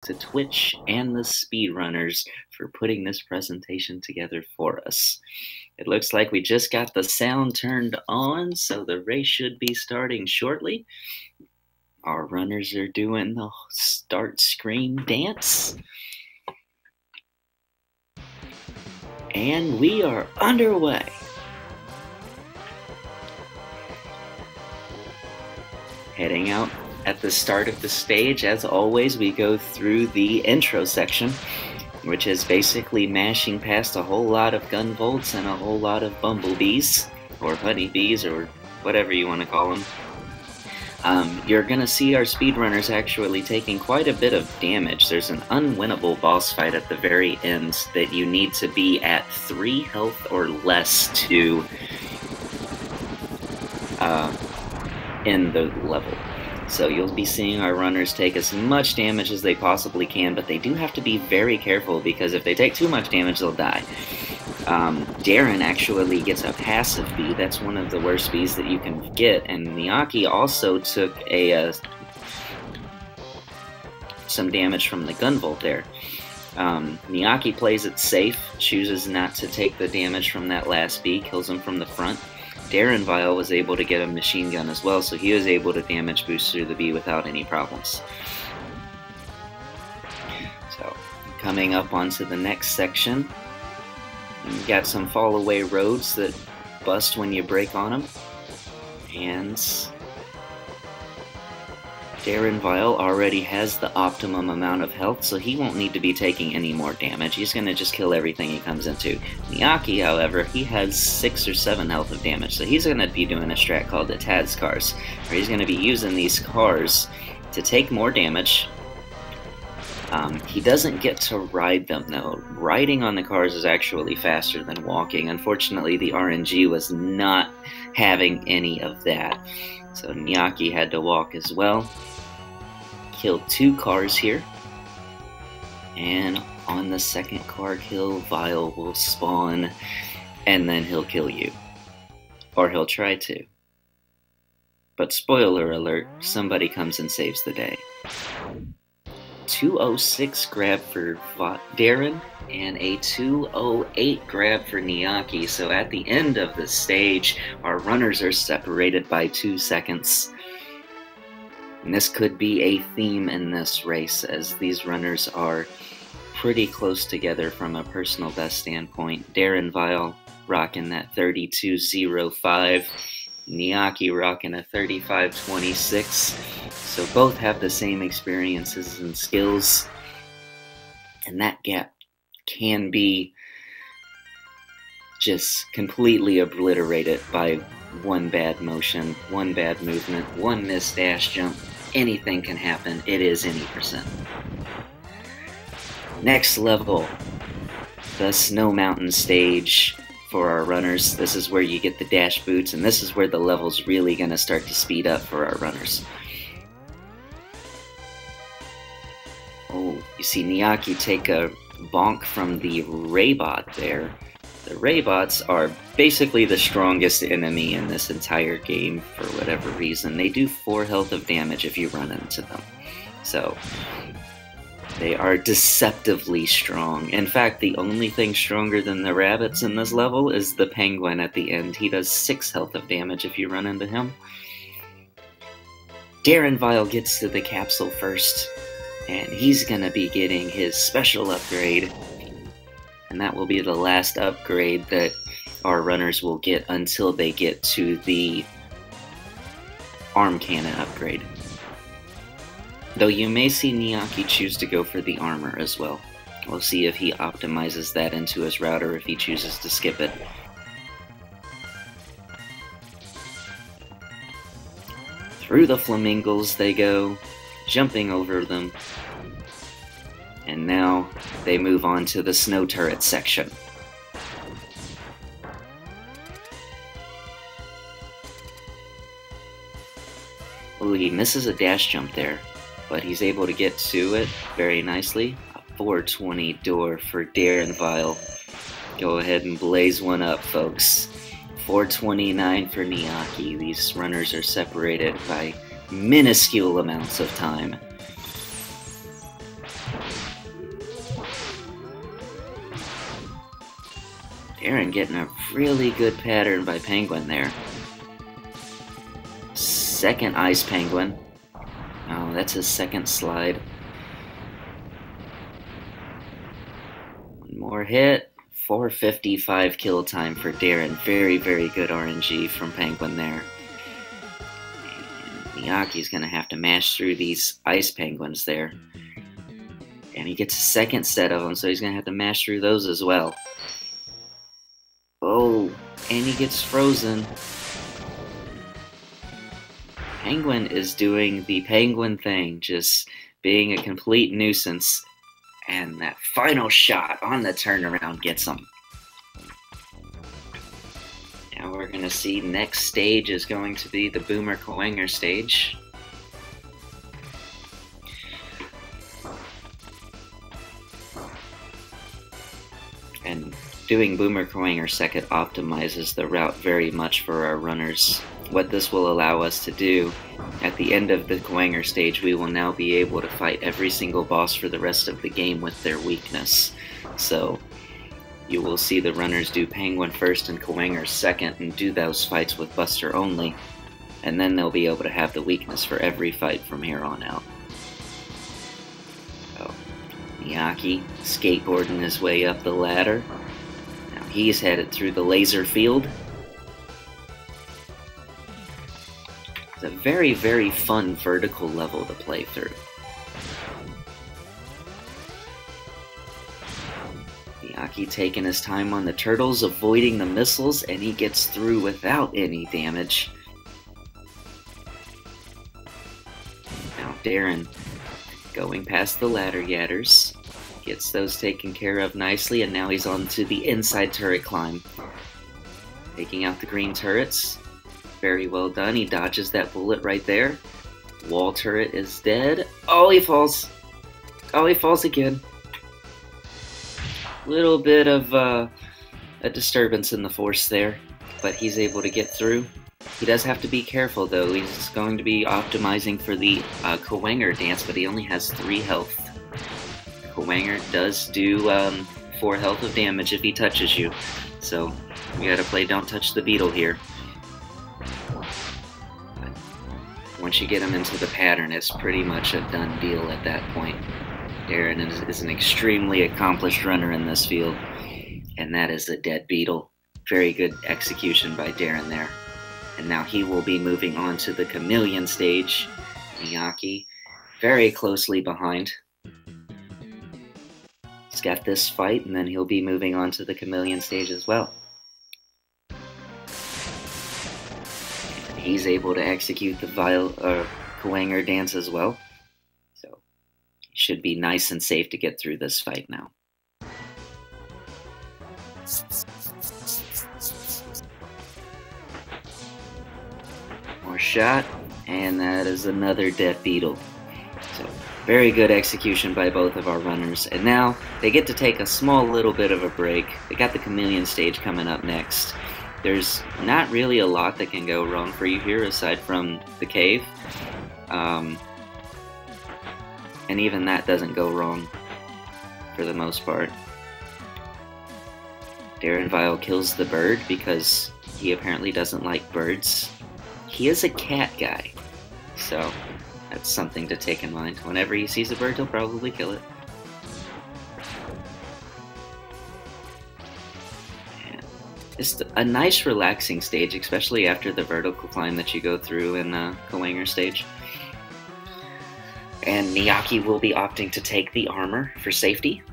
to Twitch and the speedrunners for putting this presentation together for us. It looks like we just got the sound turned on, so the race should be starting shortly. Our runners are doing the start screen dance. And we are underway. Heading out at the start of the stage, as always, we go through the intro section, which is basically mashing past a whole lot of gunvolts and a whole lot of bumblebees, or honeybees, or whatever you want to call them. You're going to see our speedrunners actually taking quite a bit of damage. There's an unwinnable boss fight at the very end that you need to be at 3 health or less to end the level. So you'll be seeing our runners take as much damage as they possibly can, but they do have to be very careful because if they take too much damage, they'll die. Darren actually gets a passive bee. That's one of the worst bees that you can get, and Niakky also took some damage from the gunvolt there. Niakky plays it safe, chooses not to take the damage from that last bee, kills him from the front. Darrenville was able to get a machine gun as well, so he was able to damage boost through the bee without any problems. So, coming up onto the next section, you got some fall-away roads that bust when you brake on them, and Darrenville already has the optimum amount of health, so he won't need to be taking any more damage. He's going to just kill everything he comes into. Niakky, however, he has 6 or 7 health of damage, so he's going to be doing a strat called the Taz cars, where he's going to be using these cars to take more damage. He doesn't get to ride them, though. Riding on the cars is actually faster than walking. Unfortunately, the RNG was not having any of that, so Niakky had to walk as well. Killed 2 cars here, and on the second car kill, Vile will spawn, and then he'll kill you. Or he'll try to. But spoiler alert, somebody comes and saves the day. 206 grab for Darren, and a 208 grab for Niakky, so at the end of the stage, our runners are separated by 2 seconds. And this could be a theme in this race, as these runners are pretty close together from a personal best standpoint. Darrenville rocking that 32.05, Niakky rocking a 35.26. So both have the same experiences and skills, and that gap can be just completely obliterated by one bad motion, one bad movement, one missed dash jump. Anything can happen. It is any percent. Next level, the Snow Mountain stage for our runners. This is where you get the dash boots, and this is where the level's really going to start to speed up for our runners. Oh, you see Niakky take a bonk from the Raybot there. The Raybots are basically the strongest enemy in this entire game for whatever reason. They do 4 health of damage if you run into them. So, they are deceptively strong. In fact, the only thing stronger than the rabbits in this level is the penguin at the end. He does 6 health of damage if you run into him. Darrenville gets to the capsule first, and he's gonna be getting his special upgrade. And that will be the last upgrade that our runners will get until they get to the arm cannon upgrade. Though you may see Niakky choose to go for the armor as well. We'll see if he optimizes that into his route or if he chooses to skip it. Through the flamingos they go, jumping over them. And now they move on to the snow turret section. Oh, he misses a dash jump there, but he's able to get to it very nicely. A 420 door for Darrenville. Go ahead and blaze one up, folks. 429 for Niakky. These runners are separated by minuscule amounts of time. Darren getting a really good pattern by Penguin there. Second Ice Penguin. Oh, that's his second slide. One more hit. 455 kill time for Darren. Very, very good RNG from Penguin there. And Niakky's going to have to mash through these Ice Penguins there. And he gets a second set of them, so he's going to have to mash through those as well. Oh, and he gets frozen. Penguin is doing the Penguin thing, just being a complete nuisance. And that final shot on the turnaround gets him. Now we're going to see next stage is going to be the Boomer Coanger stage. And doing Boomer Coanger second optimizes the route very much for our runners. What this will allow us to do, at the end of the Coanger stage, we will now be able to fight every single boss for the rest of the game with their weakness. So you will see the runners do Penguin first and Coanger second and do those fights with Buster only, and then they'll be able to have the weakness for every fight from here on out. So, Niakky skateboarding his way up the ladder. Now he's headed through the laser field. It's a very, very fun vertical level to play through. Niakky taking his time on the turtles, avoiding the missiles, and he gets through without any damage. Now Darren going past the ladder yadders, gets those taken care of nicely, and now he's on to the inside turret climb. Taking out the green turrets. Very well done. He dodges that bullet right there. Wall turret is dead. Oh, he falls. Oh, he falls again. Little bit of a disturbance in the force there, but he's able to get through. He does have to be careful, though. He's going to be optimizing for the Coanger dance, but he only has 3 health. Coanger does do 4 health of damage if he touches you, so we gotta play Don't Touch the Beetle here. Once you get him into the pattern, it's pretty much a done deal at that point. Darren is an extremely accomplished runner in this field, and that is a dead beetle. Very good execution by Darren there. And now he will be moving on to the Chameleon stage. Niakky very closely behind. He's got this fight, and then he'll be moving on to the Chameleon stage as well. He's able to execute the Coanger dance as well. So, it should be nice and safe to get through this fight now. More shot, and that is another dead beetle. So, very good execution by both of our runners. And now, they get to take a small little bit of a break. They got the Chameleon stage coming up next. There's not really a lot that can go wrong for you here aside from the cave. And even that doesn't go wrong for the most part. Darrenville kills the bird because he apparently doesn't like birds. He is a cat guy, so that's something to take in mind. Whenever he sees a bird, he'll probably kill it. It's a nice relaxing stage, especially after the vertical climb that you go through in the Coanger stage. And Niakky will be opting to take the armor for safety.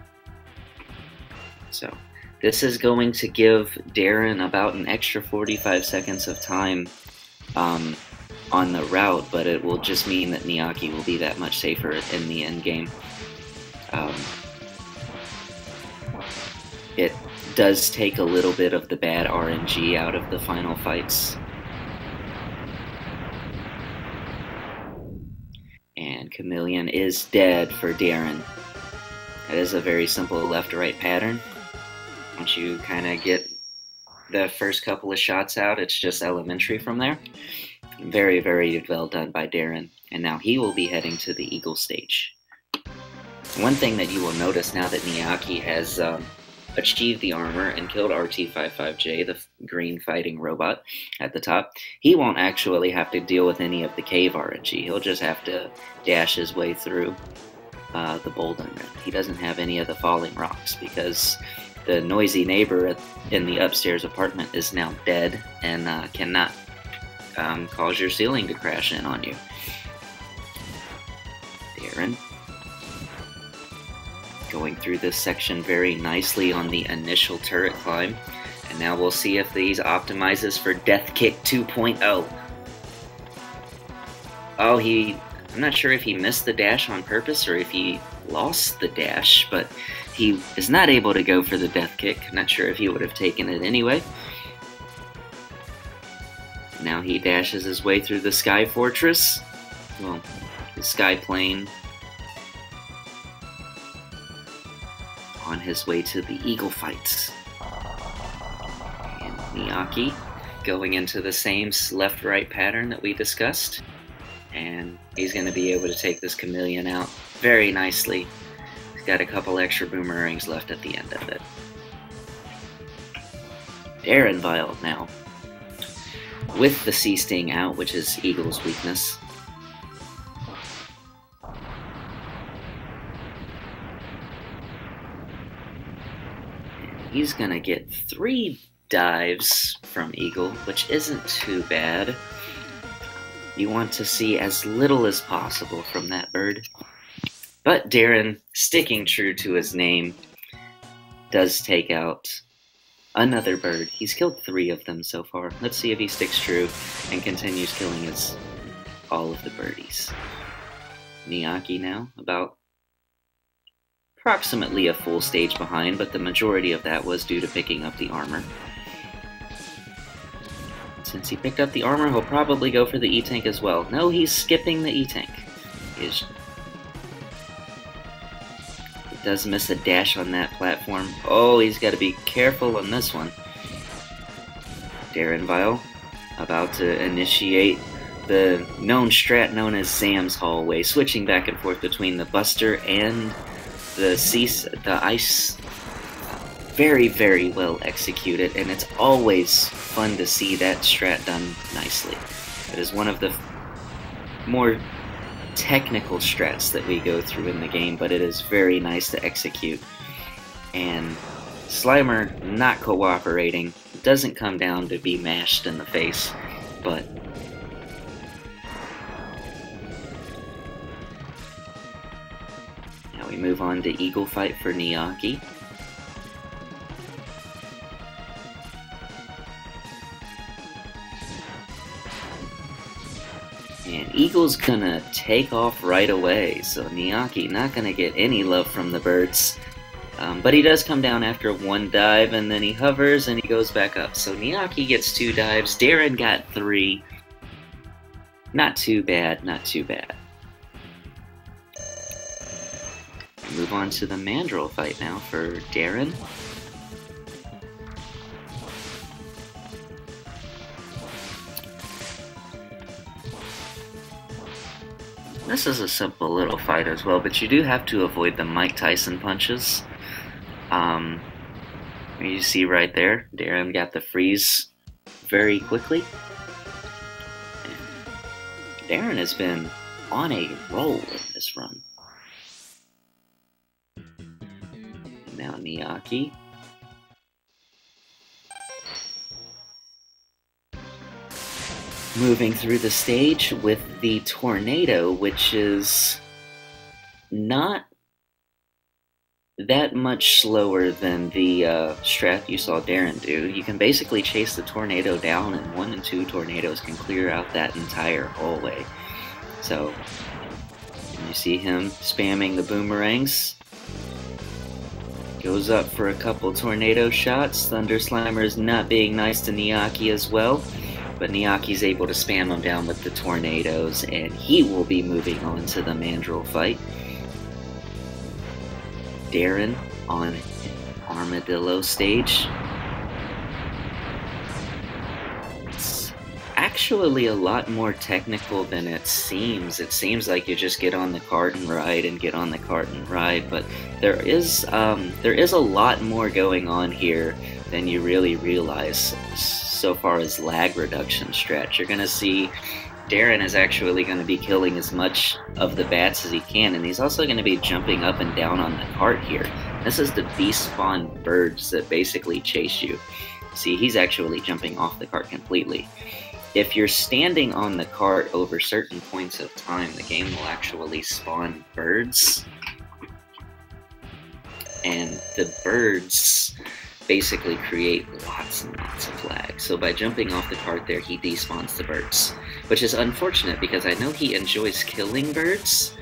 So this is going to give Darren about an extra 45 seconds of time on the route, but it will just mean that Niakky will be that much safer in the end game. It does take a little bit of the bad RNG out of the final fights. And Chameleon is dead for Darren. That is a very simple left-to-right pattern. Once you kind of get the first couple of shots out, it's just elementary from there. Very, very well done by Darren. And now he will be heading to the Eagle stage. One thing that you will notice now that Niakky has achieved the armor and killed RT-55J, the green fighting robot at the top, he won't actually have to deal with any of the cave RNG. He'll just have to dash his way through the Bolden Rim. He doesn't have any of the falling rocks because the noisy neighbor in the upstairs apartment is now dead and cannot cause your ceiling to crash in on you. Darren, going through this section very nicely on the initial turret climb, and now we'll see if these optimizes for Death Kick 2.0. Oh, I'm not sure if he missed the dash on purpose or if he lost the dash, but he is not able to go for the Death Kick. I'm not sure if he would have taken it anyway. Now he dashes his way through the Sky Fortress, well, the Sky Plane, on his way to the Eagle fights. And Niakky going into the same left-right pattern that we discussed. And he's going to be able to take this chameleon out very nicely. He's got a couple extra boomerangs left at the end of it. Darrenville now, with the Sea Sting out, which is Eagle's weakness. And he's going to get 3 dives from Eagle, which isn't too bad. You want to see as little as possible from that bird. But Darren, sticking true to his name, does take out another bird. He's killed 3 of them so far. Let's see if he sticks true and continues killing all of the birdies. Niakky now, about approximately a full stage behind, but the majority of that was due to picking up the armor. Since he picked up the armor, he'll probably go for the E-Tank as well. No, he's skipping the E-Tank. He does miss a dash on that platform. Oh, he's got to be careful on this one. Darrenville about to initiate the known strat known as Sam's Hallway, switching back and forth between the Buster and the ice. Very, very well executed, and it's always fun to see that strat done nicely. It is one of the more technical strats that we go through in the game, but it is very nice to execute. And Slimer not cooperating doesn't come down to be mashed in the face, but now we move on to Eagle Fight for Niakky. And Eagle's gonna take off right away, so Niakky not gonna get any love from the birds. But he does come down after 1 dive, and then he hovers and he goes back up. So Niakky gets 2 dives, Darren got 3. Not too bad, not too bad. Move on to the Mandrill fight now for Darren. This is a simple little fight as well, but you do have to avoid the Mike Tyson punches. You see right there, Darren got the freeze very quickly. And Darren has been on a roll in this run. Now Niakky. Moving through the stage with the Tornado, which is not that much slower than the strat you saw Darren do. You can basically chase the Tornado down, and 1 and 2 tornadoes can clear out that entire hallway. So, you see him spamming the boomerangs. Goes up for a couple tornado shots. Thunder Slimer is not being nice to Niakky as well. But Niakky's able to spam him down with the tornadoes, and he will be moving on to the Mandrill fight. Darren on Armadillo stage. It's actually a lot more technical than it seems. It seems like you just get on the cart and ride and get on the cart and ride, but there is a lot more going on here than you really realize so far as lag reduction strat. You're going to see Darren is actually going to be killing as much of the bats as he can, and he's also going to be jumping up and down on the cart here. This is the beast spawn birds that basically chase you. See, he's actually jumping off the cart completely. If you're standing on the cart over certain points of time, the game will actually spawn birds. And the birds basically create lots and lots of lag. So by jumping off the cart there, he despawns the birds, which is unfortunate because I know he enjoys killing birds.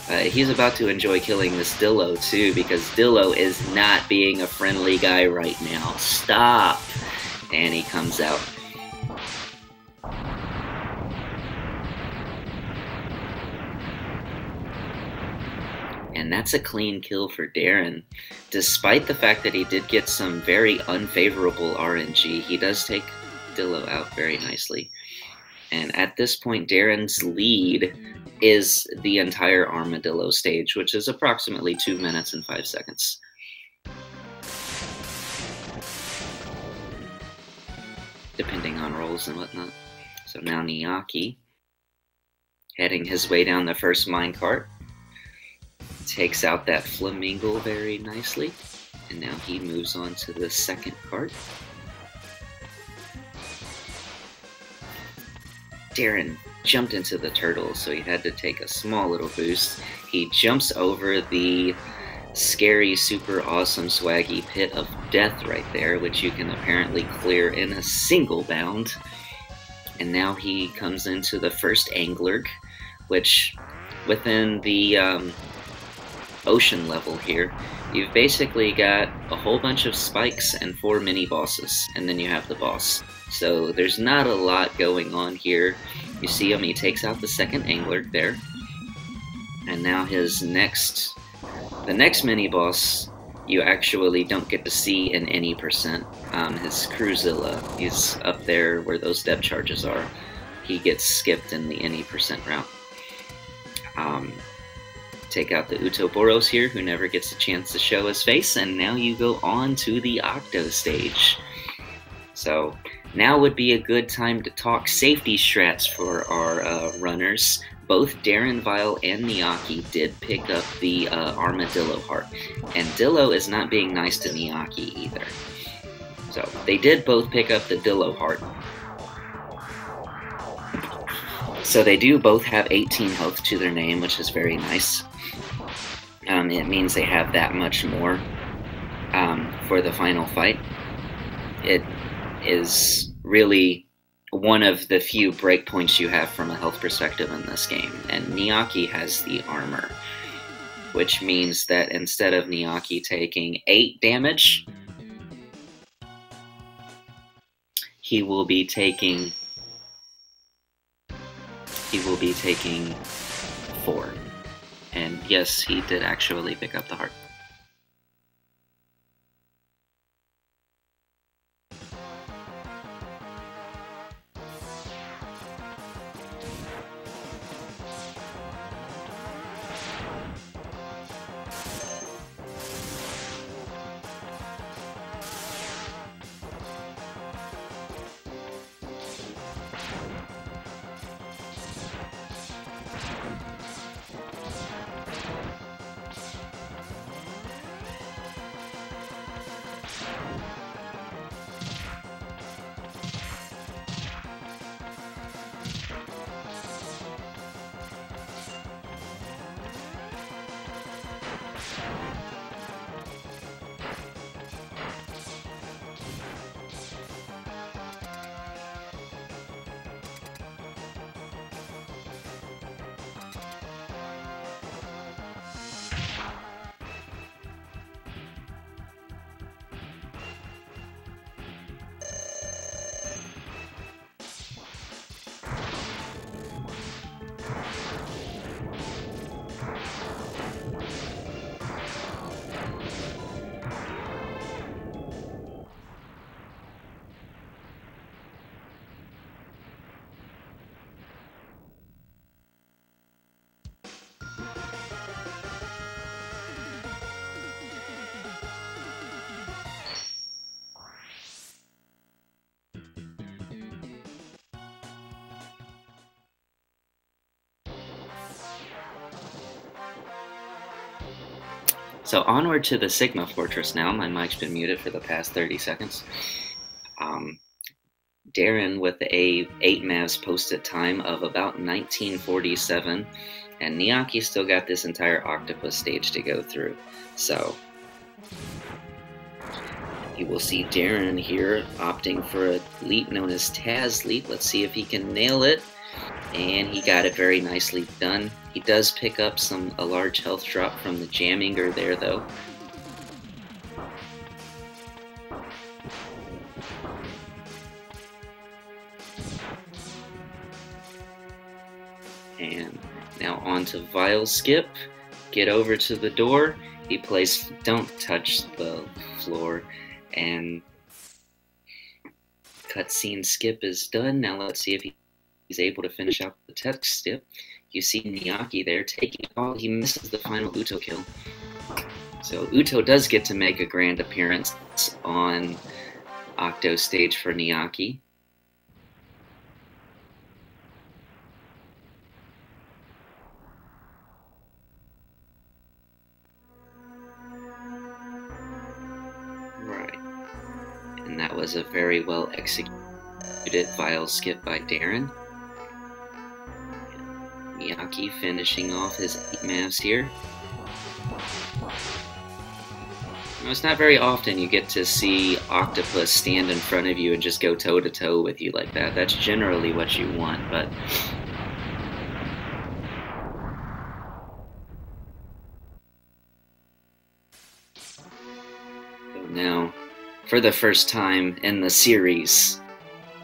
He's about to enjoy killing this Dillo too, because Dillo is not being a friendly guy right now. Stop! And he comes out. And that's a clean kill for Darren. Despite the fact that he did get some very unfavorable RNG, he does take Dillo out very nicely. And at this point, Darren's lead is the entire Armadillo stage, which is approximately 2 minutes and 5 seconds. Depending on rolls and whatnot. So now Niakky, heading his way down the first minecart, takes out that flamingo very nicely, and now he moves on to the second cart. Darren jumped into the turtle, so he had to take a small little boost. He jumps over the scary, super awesome, swaggy pit of death right there, which you can apparently clear in a single bound. And now he comes into the first angler, which within the ocean level here, you've basically got a whole bunch of spikes and 4 mini bosses, and then you have the boss. So there's not a lot going on here. You see him, he takes out the second angler there, and now his the next mini boss you actually don't get to see in any percent. His Cruzilla, he's up there where those depth charges are. He gets skipped in the any percent route. Take out the Utoboros here, who never gets a chance to show his face, and now you go on to the Octo stage. So now would be a good time to talk safety strats for our runners. Both darrenville and Niakky did pick up the Armadillo heart, and Dillo is not being nice to Niakky either. So they did both pick up the Dillo heart. So they do both have 18 health to their name, which is very nice. It means they have that much more for the final fight. It is really one of the few breakpoints you have from a health perspective in this game. And Niakky has the armor, which means that instead of Niakky taking 8 damage, he will be taking 4. And yes, he did actually pick up the heart. So onward to the Sigma Fortress now. My mic's been muted for the past 30 seconds. Darren with a 8 Mavs posted time of about 1947, and Niakky still got this entire octopus stage to go through. So you will see Darren here opting for a leap known as Taz leap. Let's see if he can nail it. And he got it very nicely done. He does pick up a large health drop from the jamminger there, though. And now on to Vile Skip. Get over to the door. He plays Don't Touch the Floor. And cutscene skip is done. Now let's see if he's able to finish out the tech skip. You see Niakky there taking all. He misses the final Uto kill. So Uto does get to make a grand appearance on Octo stage for Niakky. Right. And that was a very well executed Vile skip by Darren. Niakky finishing off his 8 Mavs here. Now, it's not very often you get to see Octopus stand in front of you and just go toe-to-toe with you like that. That's generally what you want, but... So now, for the first time in the series,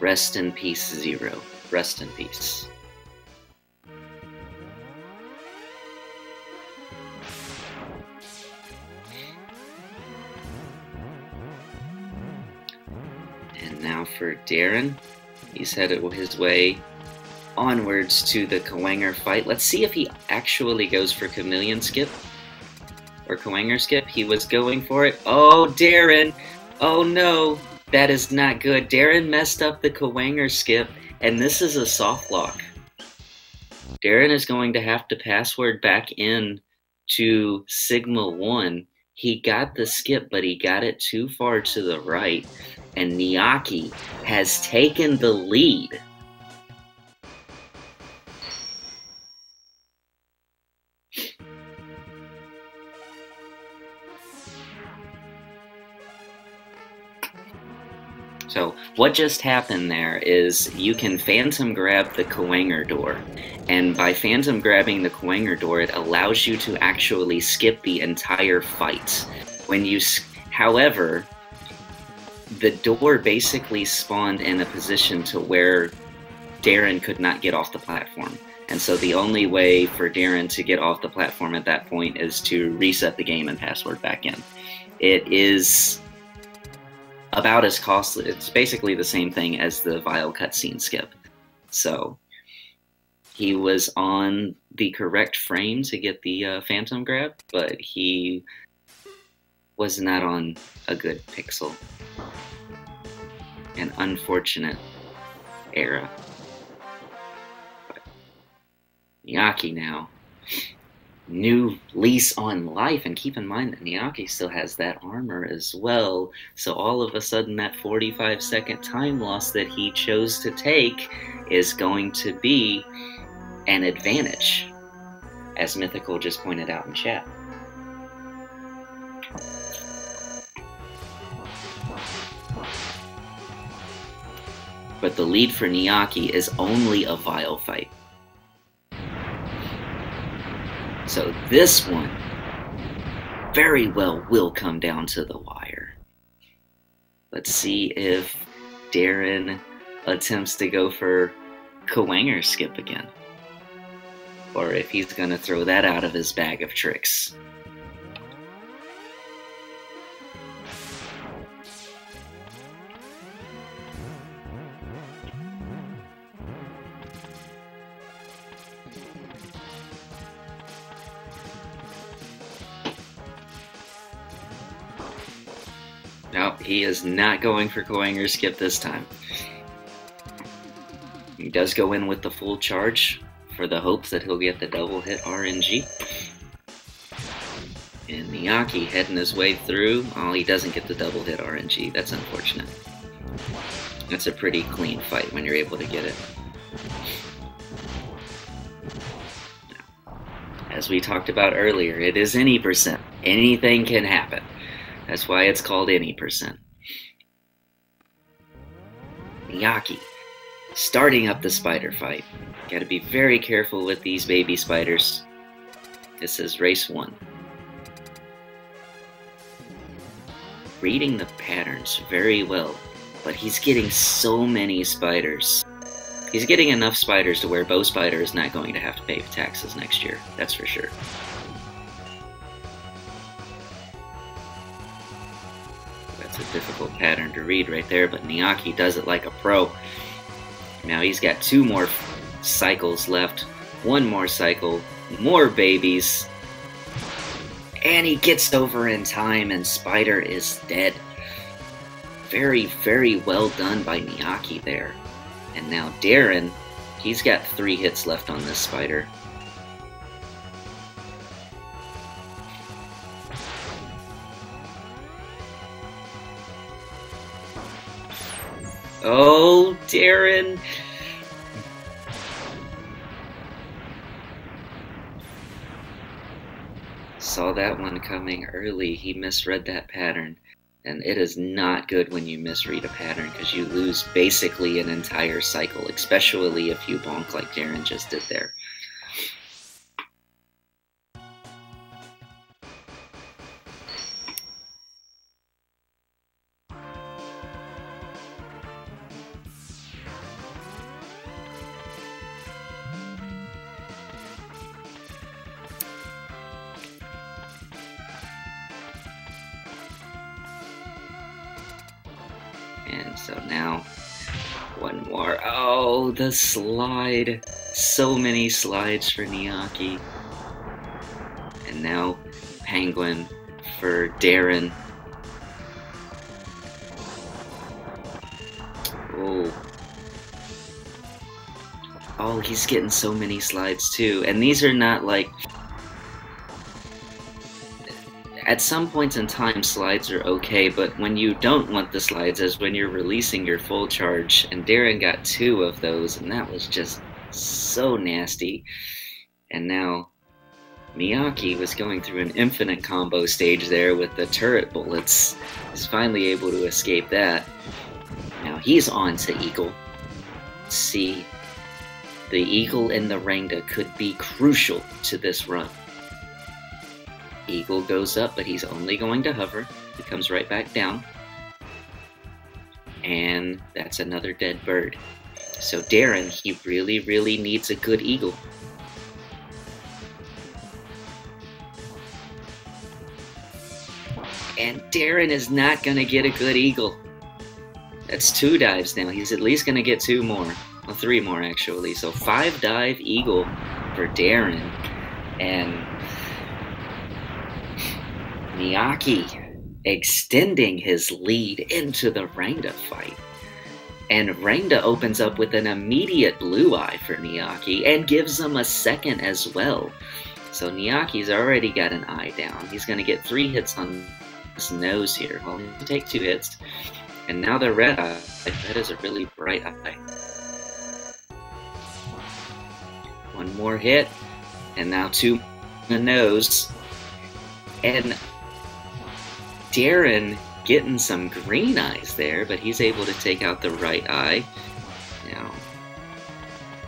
rest in peace, Zero. Rest in peace. Now for Darren, he's headed his way onwards to the Kawanger fight. Let's see if he actually goes for Chameleon skip or Kawanger skip. He was going for it. Oh, Darren! Oh no, that is not good. Darren messed up the Kawanger skip, and this is a soft lock. Darren is going to have to password back in to Sigma 1. He got the skip, but he got it too far to the right. And Niakky has taken the lead. So what just happened there is you can phantom grab the Kawanger door. And by phantom grabbing the Kawanger door, it allows you to actually skip the entire fight. However, the door basically spawned in a position to where Darren could not get off the platform. And so the only way for Darren to get off the platform at that point is to reset the game and password back in. It is about as costly. It's basically the same thing as the Vile cutscene skip. So he was on the correct frame to get the phantom grab, but he was not on a good pixel. An unfortunate era. But Niakky now, new lease on life, and keep in mind that Niakky still has that armor as well, so all of a sudden that 45-second time loss that he chose to take is going to be an advantage, as Mythical just pointed out in chat. But the lead for Niakky is only a Vile fight. So this one very well will come down to the wire. Let's see if Darren attempts to go for Kawanger skip again. Or if he's going to throw that out of his bag of tricks. Nope, he is not going for Kawanger skip this time. He does go in with the full charge for the hopes that he'll get the double hit RNG. And Niakky heading his way through. Oh, he doesn't get the double hit RNG. That's unfortunate. That's a pretty clean fight when you're able to get it. As we talked about earlier, it is any percent. Anything can happen. That's why it's called any percent. Niakky, starting up the spider fight. Gotta be very careful with these baby spiders. This is race 1. Reading the patterns very well, but he's getting so many spiders. He's getting enough spiders to where Bow Spider is not going to have to pay taxes next year, that's for sure. That's a difficult pattern to read right there, but Niakky does it like a pro. Now he's got 2 more cycles left, 1 more cycle, more babies, and he gets over in time and Spider is dead. Very, very well done by Niakky there. And now Darren, he's got 3 hits left on this spider. Oh, Darren! Saw that one coming early. He misread that pattern. And it is not good when you misread a pattern because you lose basically an entire cycle, especially if you bonk like Darren just did there. And so now, 1 more. Oh, the slide. So many slides for Niakky. And now, Penguin for Darren. Oh. Oh, he's getting so many slides too. And these are not like... At some points in time, slides are okay, but when you don't want the slides is when you're releasing your full charge, and Darren got 2 of those, and that was just so nasty. And now, Niakky was going through an infinite combo stage there with the turret bullets. He's finally able to escape that. Now he's on to Eagle. See, the Eagle and the Rangda could be crucial to this run. Eagle goes up, but he's only going to hover. He comes right back down. And that's another dead bird. So Darren, he really, really needs a good Eagle. And Darren is not going to get a good Eagle. That's 2 dives now. He's at least going to get 2 more. Well, 3 more, actually. So 5 dive Eagle for Darren. And Niakky extending his lead into the Rangda fight. And Rangda opens up with an immediate blue eye for Niakky and gives him a second as well. So Niakky's already got an eye down. He's going to get 3 hits on his nose here. Well, he'll take 2 hits. And now the red eye. That is a really bright eye. 1 more hit. And now 2 on the nose. And Darren getting some green eyes there, but he's able to take out the right eye. Now,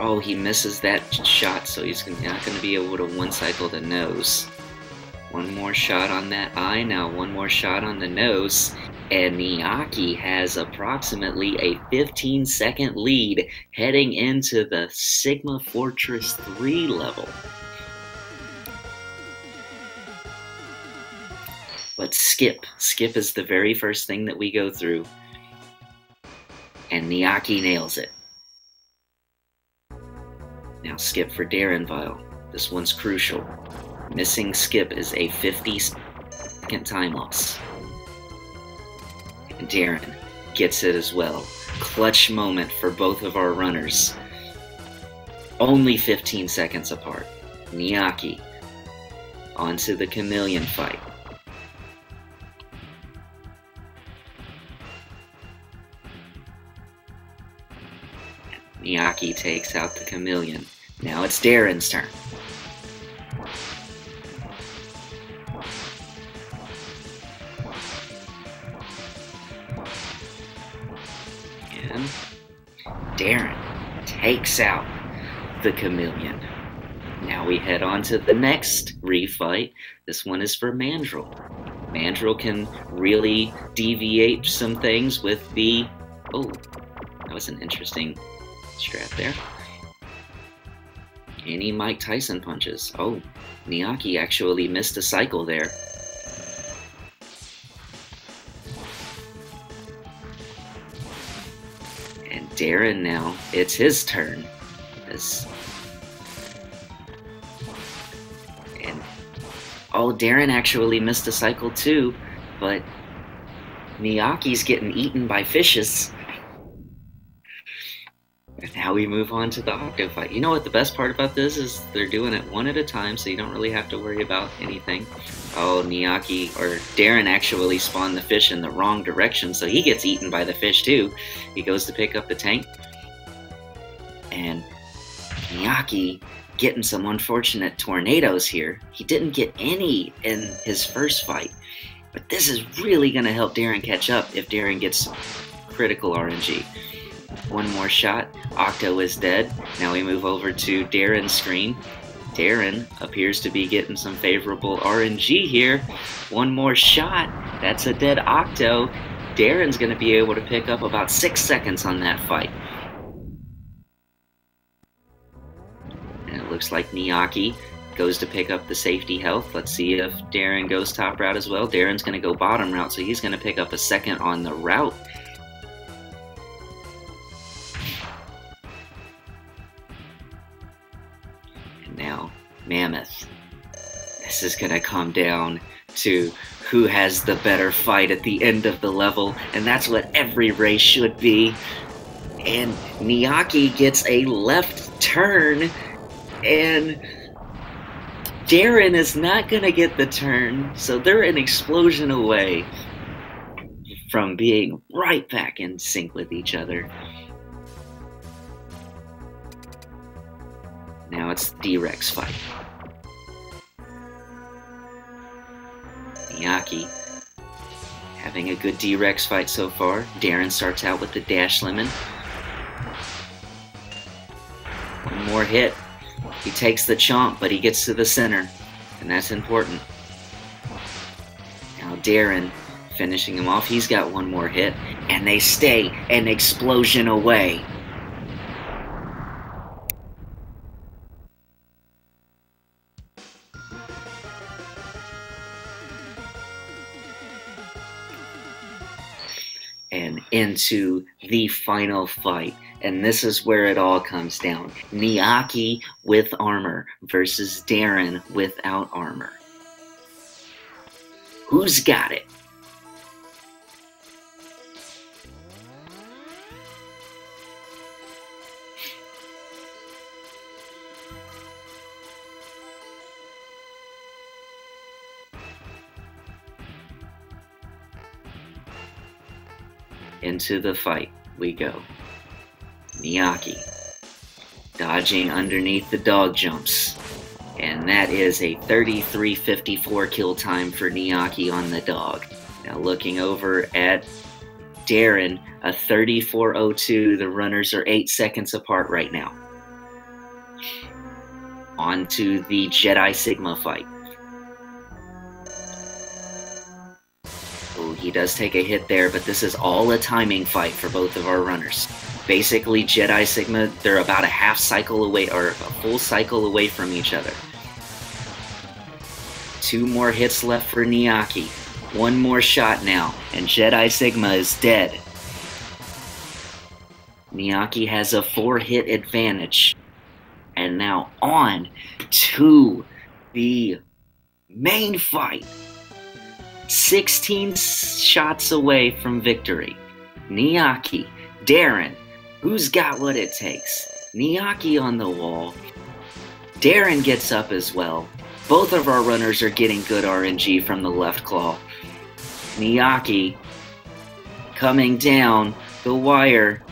oh, he misses that shot, so he's not going to be able to 1-cycle the nose. 1 more shot on that eye, now 1 more shot on the nose, and Niakky has approximately a 15-second lead heading into the Sigma Fortress 3 level. But Skip is the very first thing that we go through. And Niakky nails it. Now Skip for darrenville. This one's crucial. Missing Skip is a 50-second time loss. And Darren gets it as well. Clutch moment for both of our runners. Only 15 seconds apart. Niakky onto the chameleon fight. Niakky takes out the chameleon. Now it's Darren's turn. And Darren takes out the chameleon. Now we head on to the next refight. This one is for Mandrill. Mandrill can really deviate some things with the... Oh, that was an interesting strat there. Any Mike Tyson punches. Oh, Niakky actually missed a cycle there. And Darren now, it's his turn. Oh, Darren actually missed a cycle too, but Niakky's getting eaten by fishes. And now we move on to the octo fight. You know what the best part about this is? They're doing it one at a time, so you don't really have to worry about anything. Oh, Niakky, or Darren actually spawned the fish in the wrong direction, so he gets eaten by the fish too. He goes to pick up the tank. And Niakky getting some unfortunate tornadoes here. He didn't get any in his first fight, but this is really going to help Darren catch up if Darren gets critical RNG. One more shot. Octo is dead. Now we move over to Darren's screen. Darren appears to be getting some favorable RNG here. One more shot. That's a dead Octo. Darren's going to be able to pick up about 6 seconds on that fight. Looks like Niakky goes to pick up the safety health. Let's see if Darren goes top route as well. Darren's going to go bottom route, so he's going to pick up a second on the route. And now, Mammoth. This is going to come down to who has the better fight at the end of the level, and that's what every race should be. And Niakky gets a left turn, and Darren is not going to get the turn, so they're an explosion away from being right back in sync with each other. Now it's the D-Rex fight. Niakky having a good D-Rex fight so far. Darren starts out with the Dash Lemon. One more hit. He takes the chomp, but he gets to the center, and that's important. Now Darren finishing him off. He's got one more hit, and they stay an explosion away. And into the final fight. And this is where it all comes down. Niakky with armor versus Darren without armor. Who's got it? Into the fight we go. Niakky dodging underneath the dog jumps, and that is a 33:54 kill time for Niakky on the dog. Now looking over at Darren, a 34:02. The runners are 8 seconds apart right now. On to the Jedi Sigma fight. Oh, he does take a hit there, but this is all a timing fight for both of our runners. Basically, Jedi Sigma, they're about a half cycle away, or a full cycle away from each other. 2 more hits left for Niakky. 1 more shot now, and Jedi Sigma is dead. Niakky has a 4-hit advantage. And now on to the main fight. 16 shots away from victory. Niakky, Darren, who's got what it takes? Niakky on the wall. Darren gets up as well. Both of our runners are getting good RNG from the left claw. Niakky coming down the wire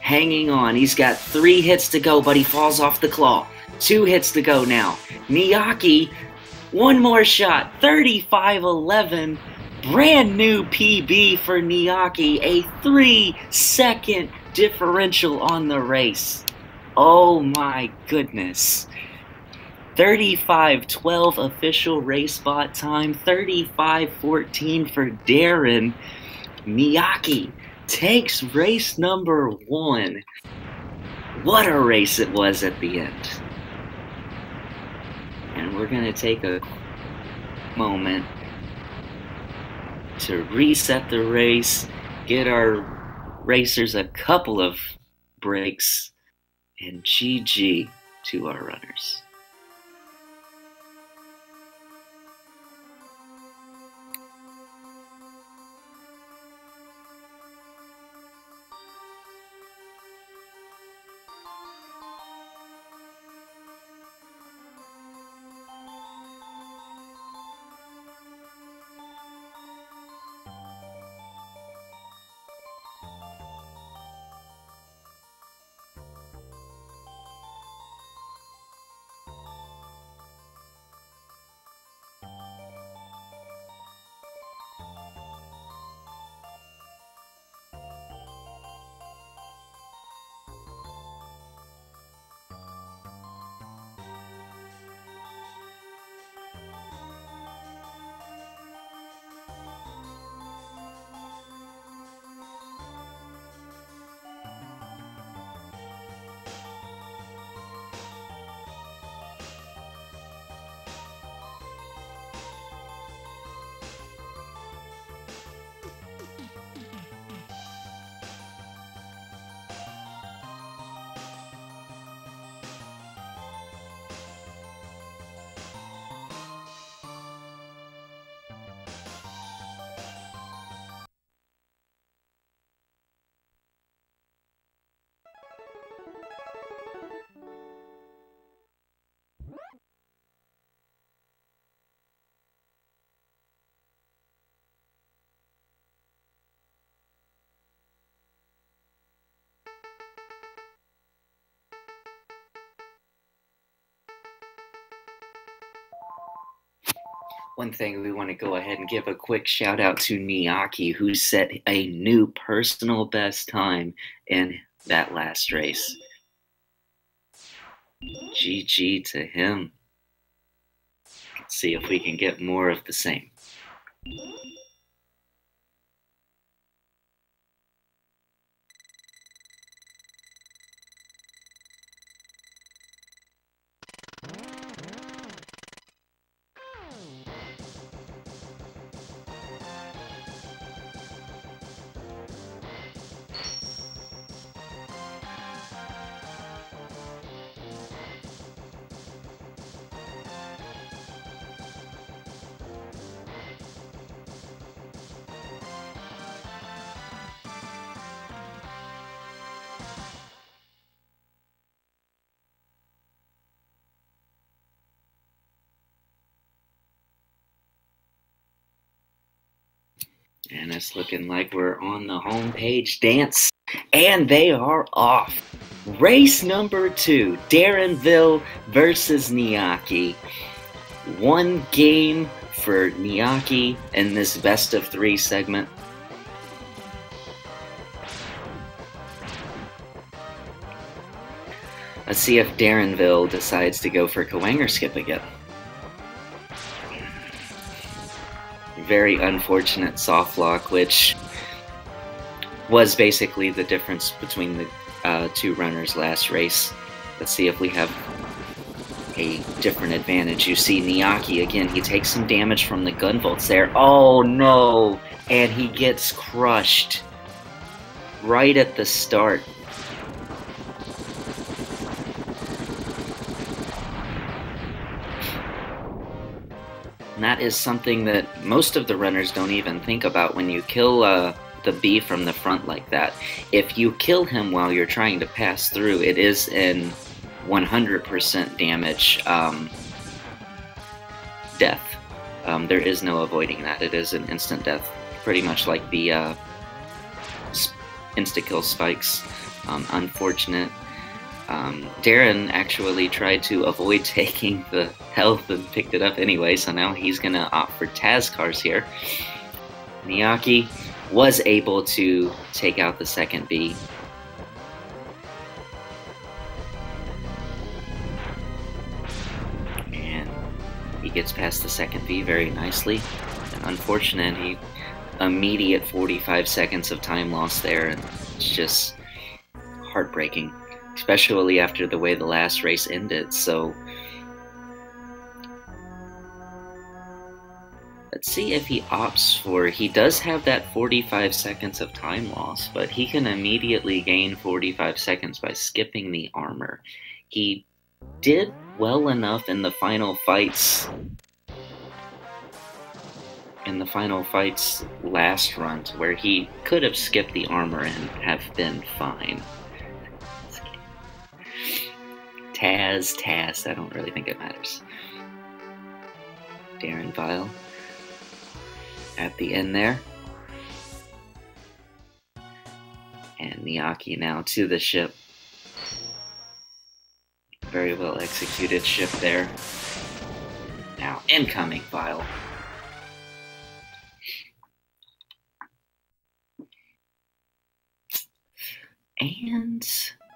hanging on. He's got 3 hits to go, but he falls off the claw. 2 hits to go now. Niakky, one more shot. 35-11. Brand new PB for Niakky. A 3-second differential on the race. Oh my goodness. 35-12 official race bot time. 35-14 for Darren. Niakky takes race number 1. What a race it was at the end. And we're going to take a moment to reset the race, get our racers a couple of breaks, and GG to our runners. One thing we want to go ahead and give a quick shout out to Niakky, who set a new personal best time in that last race. GG to him. Let's see if we can get more of the same. And it's looking like we're on the homepage dance, and they are off. Race number 2, Darrenville versus Niakky. 1 game for Niakky in this best of 3 segment. Let's see if Darrenville decides to go for Kawanger skip again. Very unfortunate soft lock, which was basically the difference between the 2 runners last race. Let's see if we have a different advantage. You see Niakky again, he takes some damage from the gun bolts there. Oh no! And he gets crushed right at the start. And that is something that most of the runners don't even think about when you kill the bee from the front like that. If you kill him while you're trying to pass through, it is in 100% damage death. There is no avoiding that. It is an instant death, pretty much like the insta-kill spikes. Unfortunate. Darren actually tried to avoid taking the health and picked it up anyway, so now he's going to opt for Taz cars here. Niakky was able to take out the second B. And he gets past the second B very nicely. And unfortunate, immediate 45 seconds of time lost there, and it's just heartbreaking, especially after the way the last race ended. So let's see if he opts for, he does have that 45 seconds of time loss, but he can immediately gain 45 seconds by skipping the armor. He did well enough in the final fights last run to where he could have skipped the armor and have been fine. Taz, I don't really think it matters. Darrenville at the end there. And Niakky now to the ship. Very well executed ship there. Now incoming Vile. And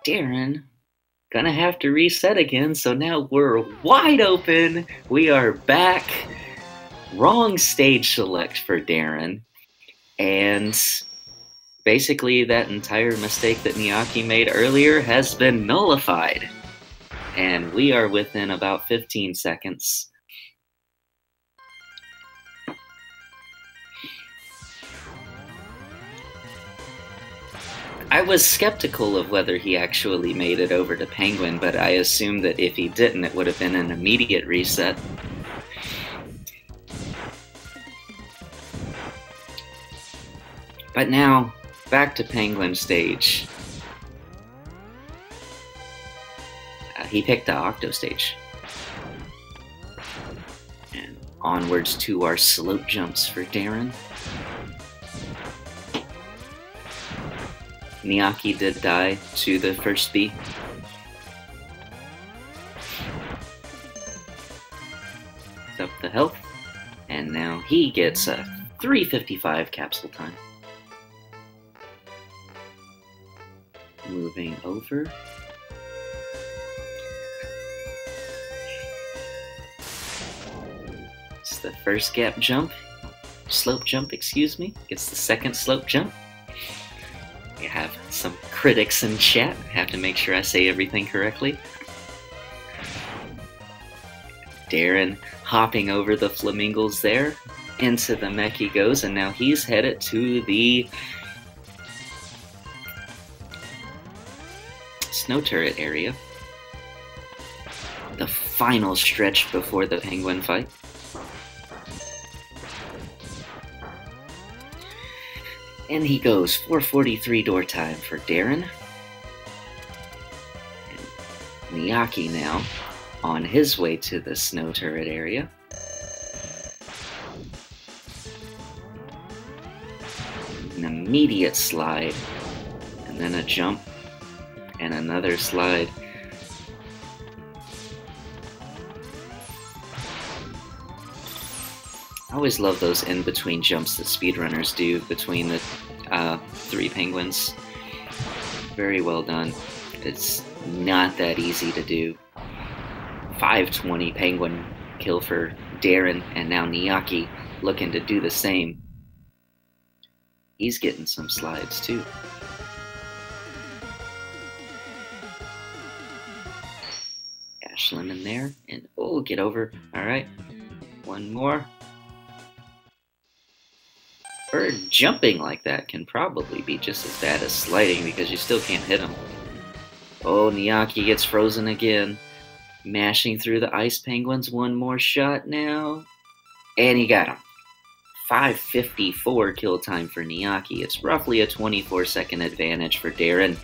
Darren gonna have to reset again, so now we're wide open. We are back. Wrong stage select for Darren. And basically that entire mistake that Niakky made earlier has been nullified. And we are within about 15 seconds. I was skeptical of whether he actually made it over to Penguin, but I assumed that if he didn't, it would have been an immediate reset. But now, back to Penguin stage. He picked the Octo stage. And onwards to our slope jumps for Darren. Niakky did die to the first B. Up the health. And now he gets a 3:55 capsule time. Moving over. It's the first gap jump. Slope jump, excuse me. Gets the second slope jump. We have some critics in chat. I have to make sure I say everything correctly. Darren hopping over the flamingos there. Into the mech he goes, and now he's headed to the snow turret area. The final stretch before the Penguin fight. And he goes 4:43 door time for Darren. And Niakky now on his way to the snow turret area. An immediate slide, and then a jump, and another slide. I always love those in-between jumps that speedrunners do between the three penguins. Very well done. It's not that easy to do. 520 penguin kill for Darren, and now Niakky looking to do the same. He's getting some slides too. Ashlyn in there, and oh, get over. All right, one more. Or jumping like that can probably be just as bad as sliding because you still can't hit him. Oh, Niakky gets frozen again. Mashing through the ice penguins. One more shot now. And he got him. 5:54 kill time for Niakky. It's roughly a 24-second advantage for Darren.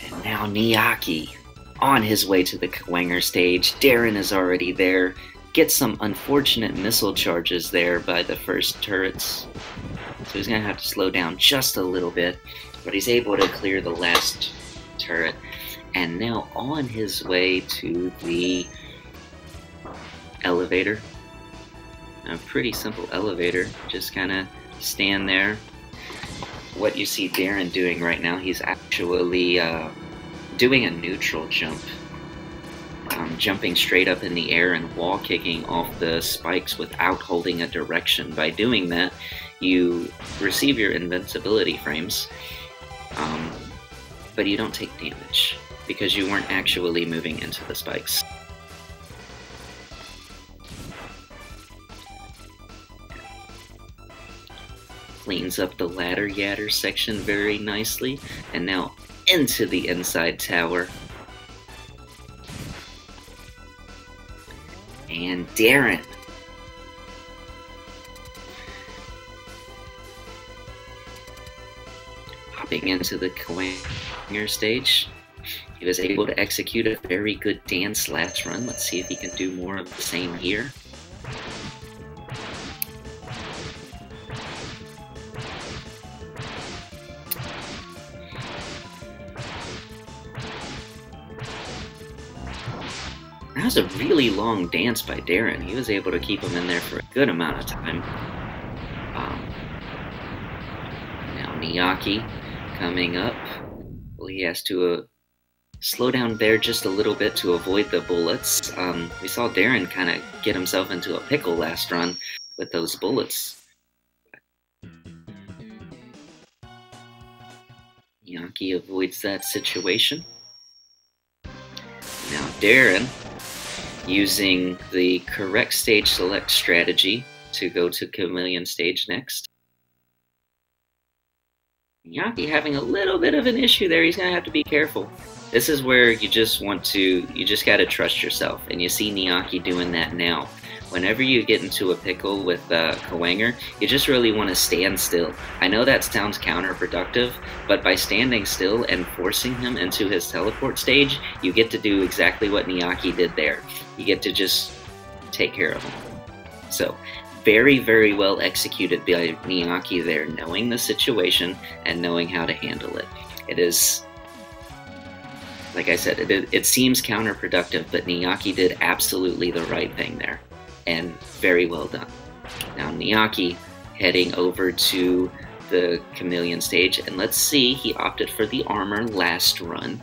And now Niakky on his way to the Kwanger stage. Darren is already there. gets some unfortunate missile charges there by the first turrets. So he's going to have to slow down just a little bit, but he's able to clear the last turret. And now on his way to the elevator. A pretty simple elevator, just kind of stand there. What you see Darren doing right now, he's actually doing a neutral jump. Jumping straight up in the air and wall kicking off the spikes without holding a direction. By doing that, you receive your invincibility frames, but you don't take damage because you weren't actually moving into the spikes. Cleans up the ladder yatter section very nicely, and now into the inside tower. And Darren hopping into the Kwanger stage. He was able to execute a very good dance last run. Let's see if he can do more of the same here. That was a really long dance by Darren. He was able to keep him in there for a good amount of time. Now Niakky coming up. Well, he has to slow down there just a little bit to avoid the bullets. We saw Darren kind of get himself into a pickle last run with those bullets. Niakky avoids that situation. Now Darren, using the correct stage select strategy to go to Chameleon stage next. Niakky having a little bit of an issue there. He's going to have to be careful. This is where you just got to trust yourself. And you see Niakky doing that now. Whenever you get into a pickle with Kwanger, you just really want to stand still. I know that sounds counterproductive, but by standing still and forcing him into his teleport stage, you get to do exactly what Niakky did there. You get to just take care of him. So, very, very well executed by Niakky there, knowing the situation and knowing how to handle it. It is, like I said, it seems counterproductive, but Niakky did absolutely the right thing there. And very well done. Now Niakky heading over to the Chameleon stage, and let's see, he opted for the armor last run.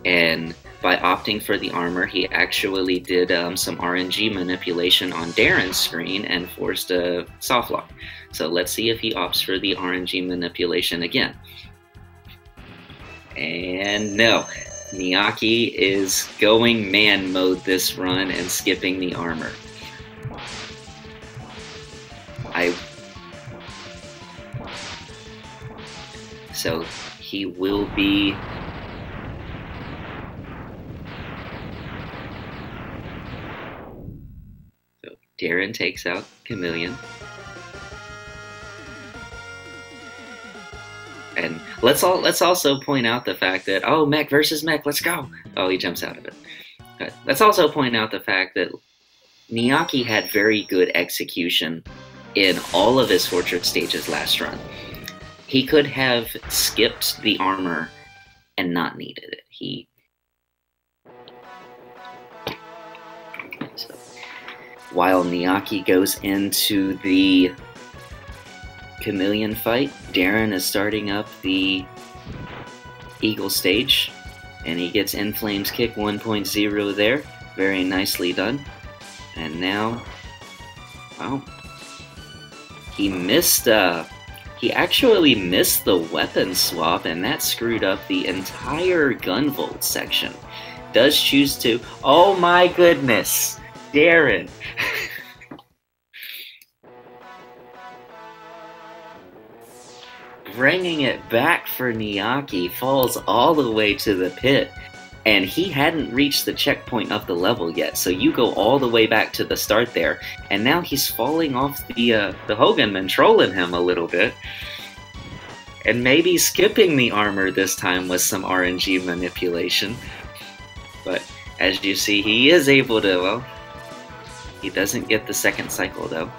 And by opting for the armor, he actually did some RNG manipulation on Darren's screen and forced a soft lock. So let's see if he opts for the RNG manipulation again. And no. Niakky is going man mode this run and skipping the armor. So he will be Darren takes out Chameleon. And let's also point out the fact that, oh, mech versus mech, let's go. Oh, he jumps out of it. But let's also point out the fact that Niakky had very good execution in all of his fortress stages last run. He could have skipped the armor and not needed it. So, while Niakky goes into the Chameleon fight, Darren is starting up the Eagle stage, and he gets In Flames Kick 1.0 there. Very nicely done. And now, wow, he actually missed the weapon swap, and that screwed up the entire gunvolt section. Does choose to, oh my goodness, Darren. Bringing it back for Niakky, falls all the way to the pit, and he hadn't reached the checkpoint of the level yet, so you go all the way back to the start there, and now he's falling off the Hoganman, trolling him a little bit, and maybe skipping the armor this time with some RNG manipulation. But as you see, he is able to, well, He doesn't get the second cycle, though.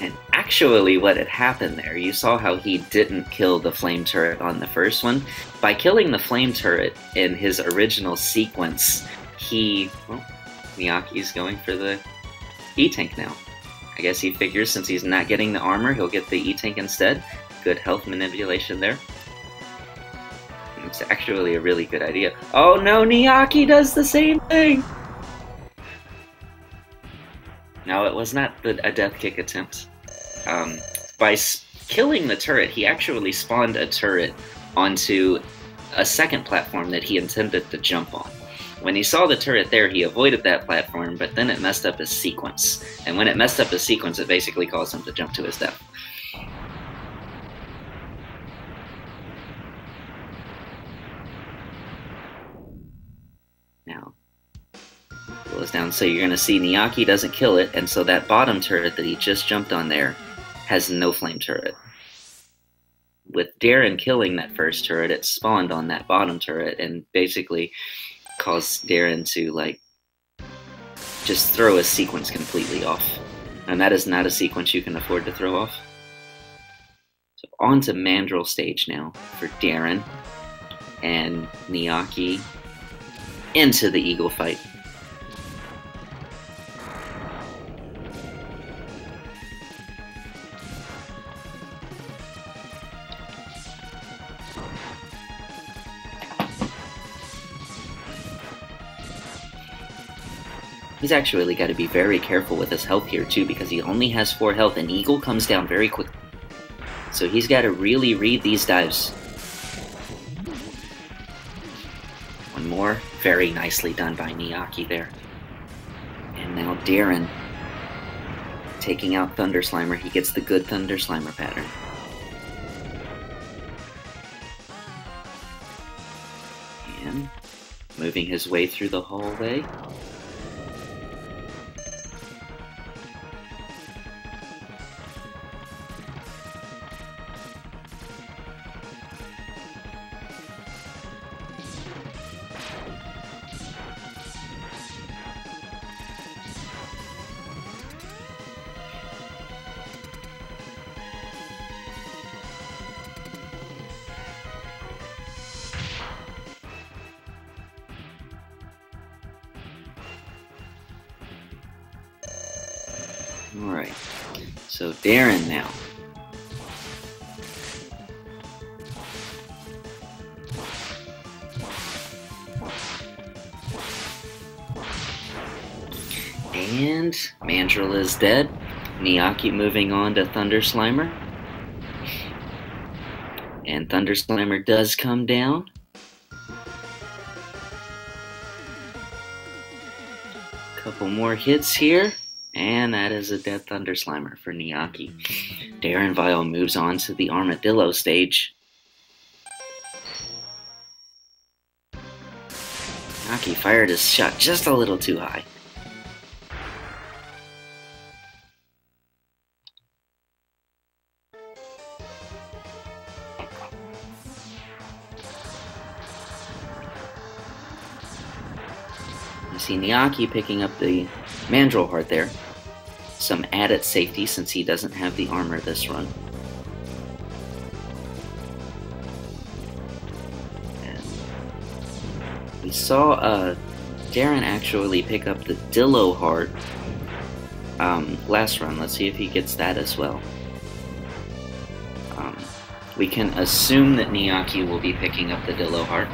And actually what had happened there, you saw how he didn't kill the flame turret on the first one. By killing the flame turret in his original sequence, well, Niakky's going for the E-Tank now. I guess he figures since he's not getting the armor, he'll get the E-Tank instead. Good health manipulation there. It's actually a really good idea. Oh no, Niakky does the same thing! No, it was not a death kick attempt. By killing the turret, he actually spawned a turret onto a second platform that he intended to jump on. When he saw the turret there, he avoided that platform, but then it messed up his sequence. And when it messed up his sequence, it basically caused him to jump to his death. Now, goes down, so you're going to see Niakky doesn't kill it, and so that bottom turret that he just jumped on there has no flame turret. With Darren killing that first turret, it spawned on that bottom turret and basically caused Darren to, like, just throw his sequence completely off. And that is not a sequence you can afford to throw off. So on to Mandrill stage now for Darren and Niakky into the Eagle fight. He's actually got to be very careful with his health here too, because he only has 4 health and Eagle comes down very quickly. So he's got to really read these dives. One more. Very nicely done by Niakky there. And now Darren taking out Thunder Slimer. He gets the good Thunder Slimer pattern. And moving his way through the hallway. Alright, so Darren now. And Mandrill is dead. Niakky moving on to Thunder Slimer. And Thunder Slimer does come down. Couple more hits here. And that is a dead Thunder Slimer for Niakky. Darrenville moves on to the Armadillo stage. Niakky fired his shot just a little too high. You see Niakky picking up the Mandrill Heart there. Some added safety since he doesn't have the armor this run. And we saw Darren actually pick up the Dillo Heart last run. Let's see if he gets that as well. We can assume that Niakky will be picking up the Dillo Heart.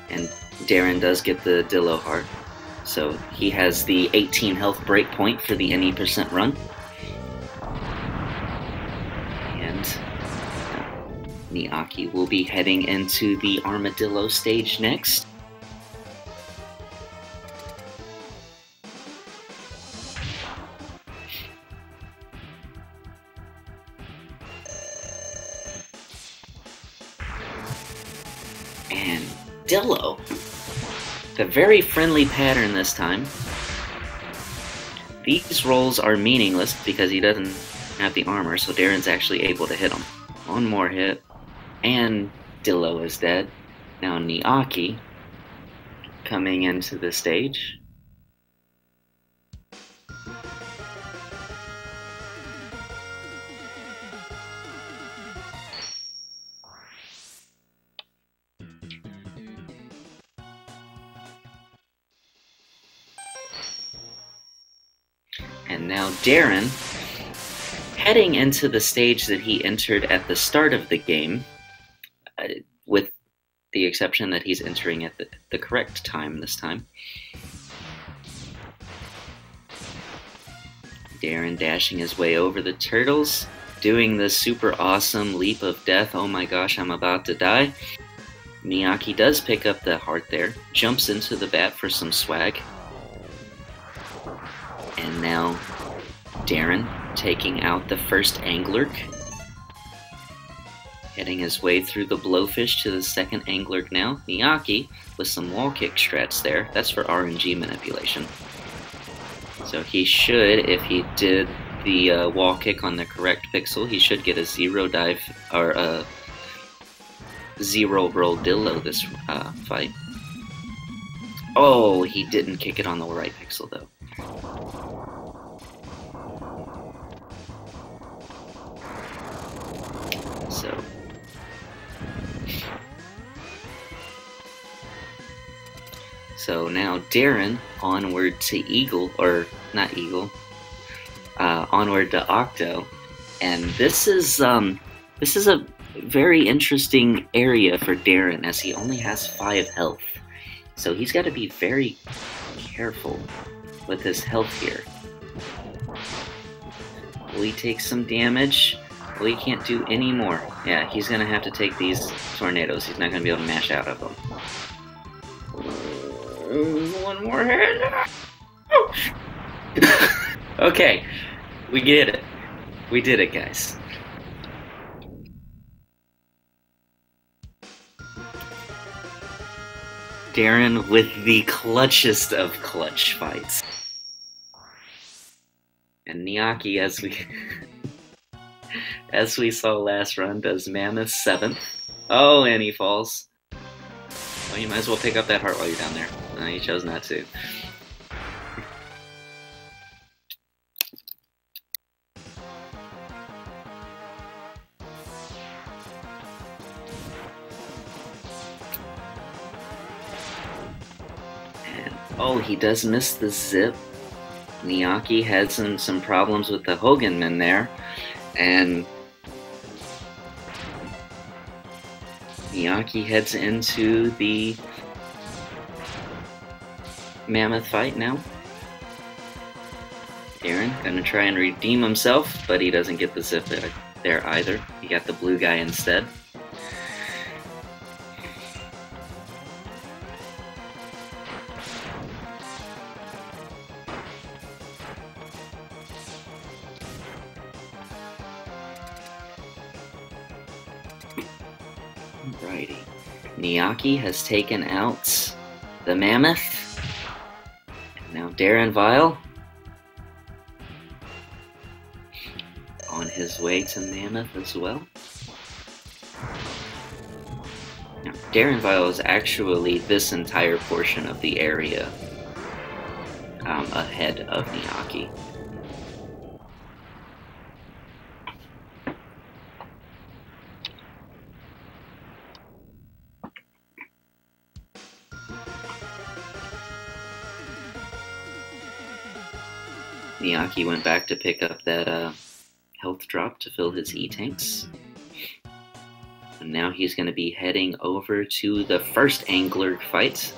And Darren does get the Dillo Heart, so he has the 18 health break point for the any % run. And Niakky will be heading into the Armadillo stage next. And Dillo. The very friendly pattern this time. These rolls are meaningless because he doesn't have the armor, so Darren's actually able to hit him. One more hit, and Dillo is dead. Now Niakky coming into the stage. And now Darren, heading into the stage that he entered at the start of the game, with the exception that he's entering at the correct time this time. Darren dashing his way over the turtles, doing the super awesome leap of death. Oh my gosh, I'm about to die. Niakky does pick up the heart there, jumps into the bat for some swag. And now Darren taking out the first Anglerk, heading his way through the Blowfish to the second Anglerk now. Niakky with some wall kick strats there. That's for RNG manipulation. So he should, if he did the wall kick on the correct pixel, he should get a zero dive or a zero roll Dillo this fight. Oh, he didn't kick it on the right pixel though. So now Darren onward to Eagle, or not Eagle, onward to Octo, and this is a very interesting area for Darren as he only has 5 health, so he's got to be very careful with his health here. Will he take some damage? Well, he can't do any more. Yeah, he's gonna have to take these tornadoes. He's not gonna be able to mash out of them. One more hit. Okay, we get it. We did it, guys. Darren with the clutchest of clutch fights. And Niakky, as we saw last run, does Mammoth 7th. Oh, and he falls. Well, you might as well pick up that heart while you're down there. No, he chose not to. And, oh, he does miss the zip. Niakky had some problems with the Hoganman there. And Niakky heads into the Mammoth fight now. Darren gonna try and redeem himself, but he doesn't get the zip there either. He got the blue guy instead. Alrighty. Niakky has taken out the Mammoth. And now darrenville on his way to Mammoth as well. Now, darrenville is actually this entire portion of the area ahead of Niakky. Niakky went back to pick up that health drop to fill his E-tanks. And now he's going to be heading over to the first Anglerk fight.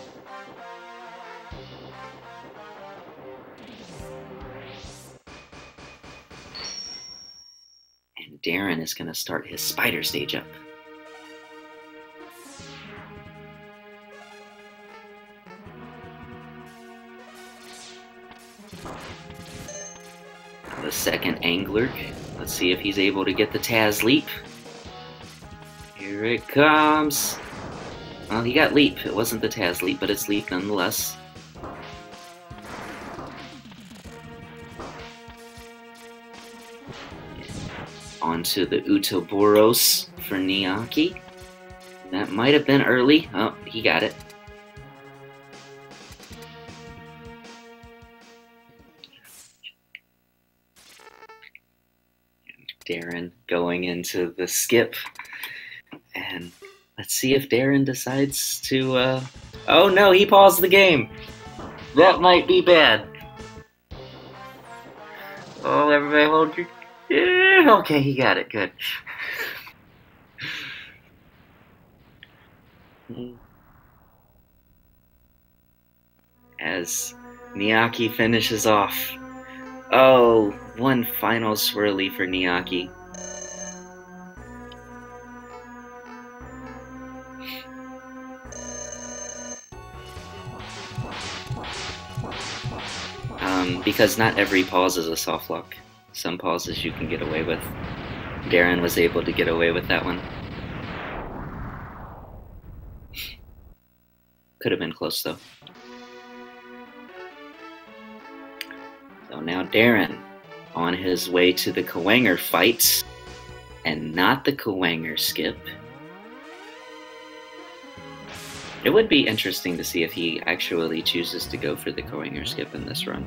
And Darren is going to start his spider stage up. The second Anglerk. Let's see if he's able to get the Taz leap. Here it comes. Well, he got leap. It wasn't the Taz leap, but it's leap nonetheless. Onto the Utoboros for Niakky. That might have been early. Oh, he got it. Darren going into the skip. And let's see if Darren decides to, Oh no, he paused the game! That might be bad. Oh, everybody hold your... Yeah, okay, he got it, good. As Niakky finishes off. Oh, one final swirly for Niakky. Because not every pause is a soft lock. Some pauses you can get away with. Darren was able to get away with that one. Could have been close though. So now Darren on his way to the Kawanger fight, and not the Kawanger skip. It would be interesting to see if he actually chooses to go for the Kawanger skip in this run.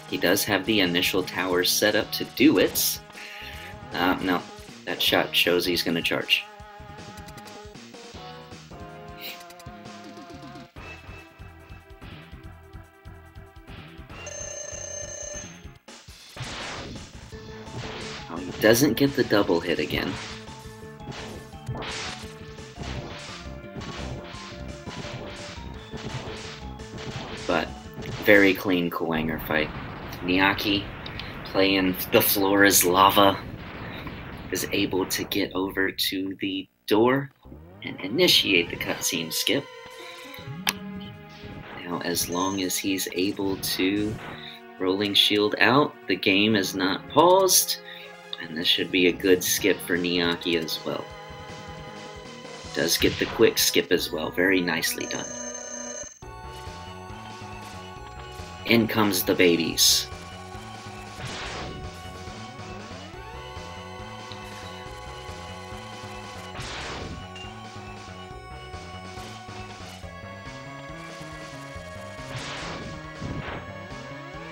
He does have the initial tower set up to do it. No, that shot shows he's going to charge. Oh, he doesn't get the double hit again. But very clean Kawanger fight. Niakky, playing the floor is lava, is able to get over to the door and initiate the cutscene skip. Now, as long as he's able to rolling shield out, the game is not paused, and this should be a good skip for Niakky as well. Does get the quick skip as well, very nicely done. In comes the babies.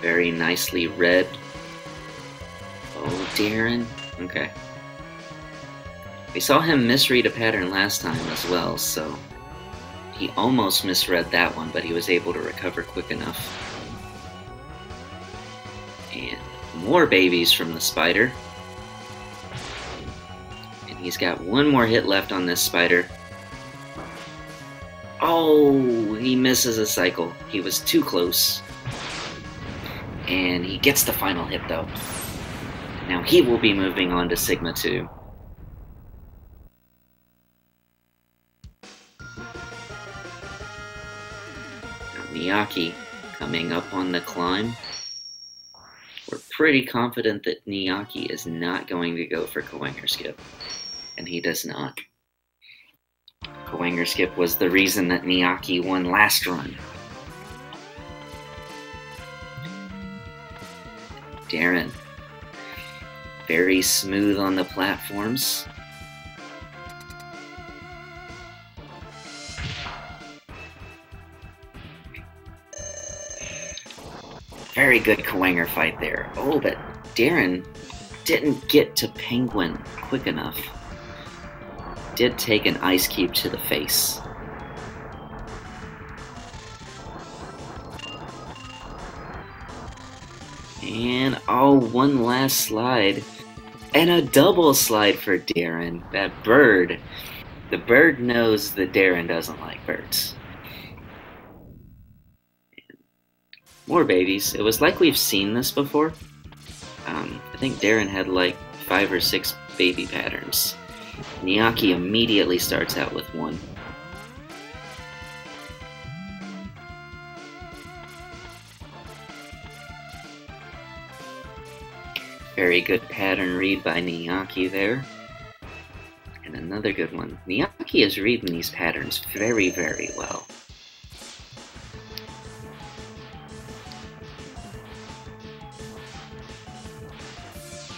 Very nicely read. Oh, Darren. Okay. We saw him misread a pattern last time as well, so he almost misread that one, but he was able to recover quick enough. And more babies from the spider. And he's got one more hit left on this spider. Oh, he misses a cycle. He was too close. And he gets the final hit though. Now he will be moving on to Sigma 2. Niakky coming up on the climb. We're pretty confident that Niakky is not going to go for Kawanger skip, and he does not. Kawanger skip was the reason that Niakky won last run. Darren, very smooth on the platforms. Very good Kawanger fight there. Oh, but Darren didn't get to Penguin quick enough. Did take an ice cube to the face. And oh, one last slide. And a double slide for Darren. That bird. The bird knows that Darren doesn't like birds. More babies. It was like we've seen this before. I think Darren had like 5 or 6 baby patterns. Niakky immediately starts out with one. Very good pattern read by Niakky there. Another good one. Niakky is reading these patterns very, very well.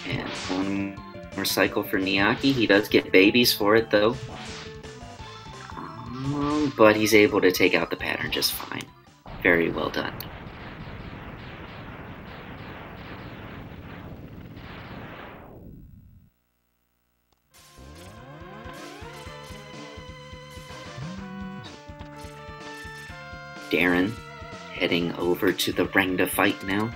And one more cycle for Niakky. He does get babies for it, though. But he's able to take out the pattern just fine. Very well done. Darren heading over to the ring to fight now.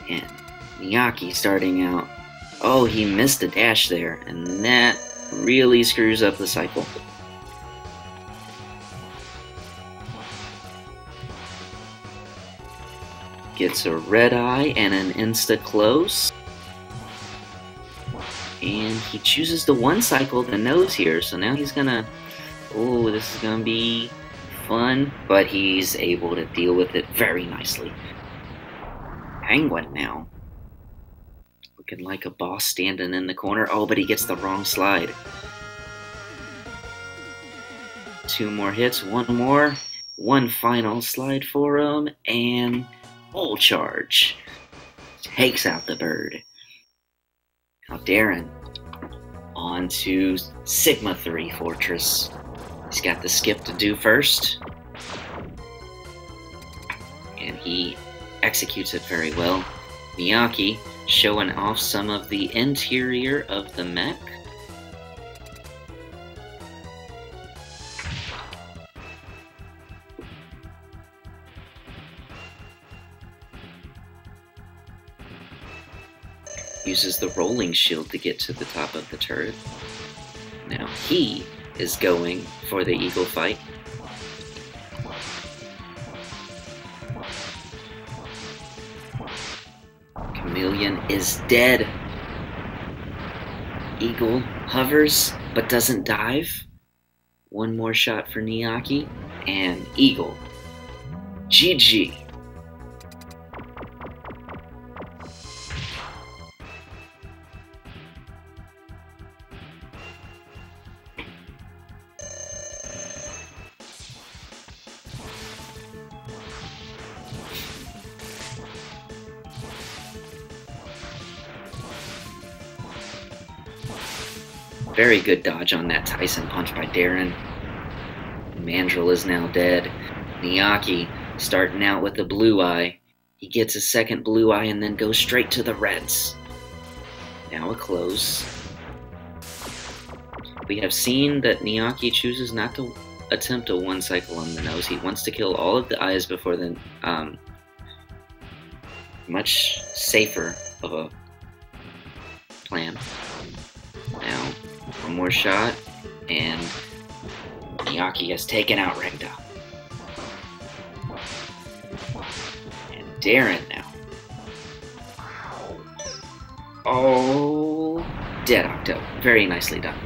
And Niakky starting out. Oh, he missed a dash there, and that really screws up the cycle. Gets a red eye and an insta-close. And he chooses to one cycle the nose here, so now he's gonna... Oh, this is gonna be fun, but he's able to deal with it very nicely. Penguin now. Looking like a boss standing in the corner. Oh, but he gets the wrong slide. 2 more hits, 1 more. 1 final slide for him, and full charge. Takes out the bird. Now Darren on to Sigma 3 Fortress. He's got the skip to do first. And he executes it very well. Niakky showing off some of the interior of the mech. Uses the rolling shield to get to the top of the turret. Now he is going for the eagle fight. Chameleon is dead. Eagle hovers but doesn't dive. 1 more shot for Niakky, and Eagle. GG. Very good dodge on that Tyson punch by Darren. Mandrill is now dead. Niakky starting out with a blue eye. He gets a second blue eye and then goes straight to the reds. Now a close. We have seen that Niakky chooses not to attempt a 1 cycle on the nose. He wants to kill all of the eyes before the much safer of a plan. Now 1 more shot, and Niakky has taken out Regda. And Darren now. Oh, dead Octo. Very nicely done.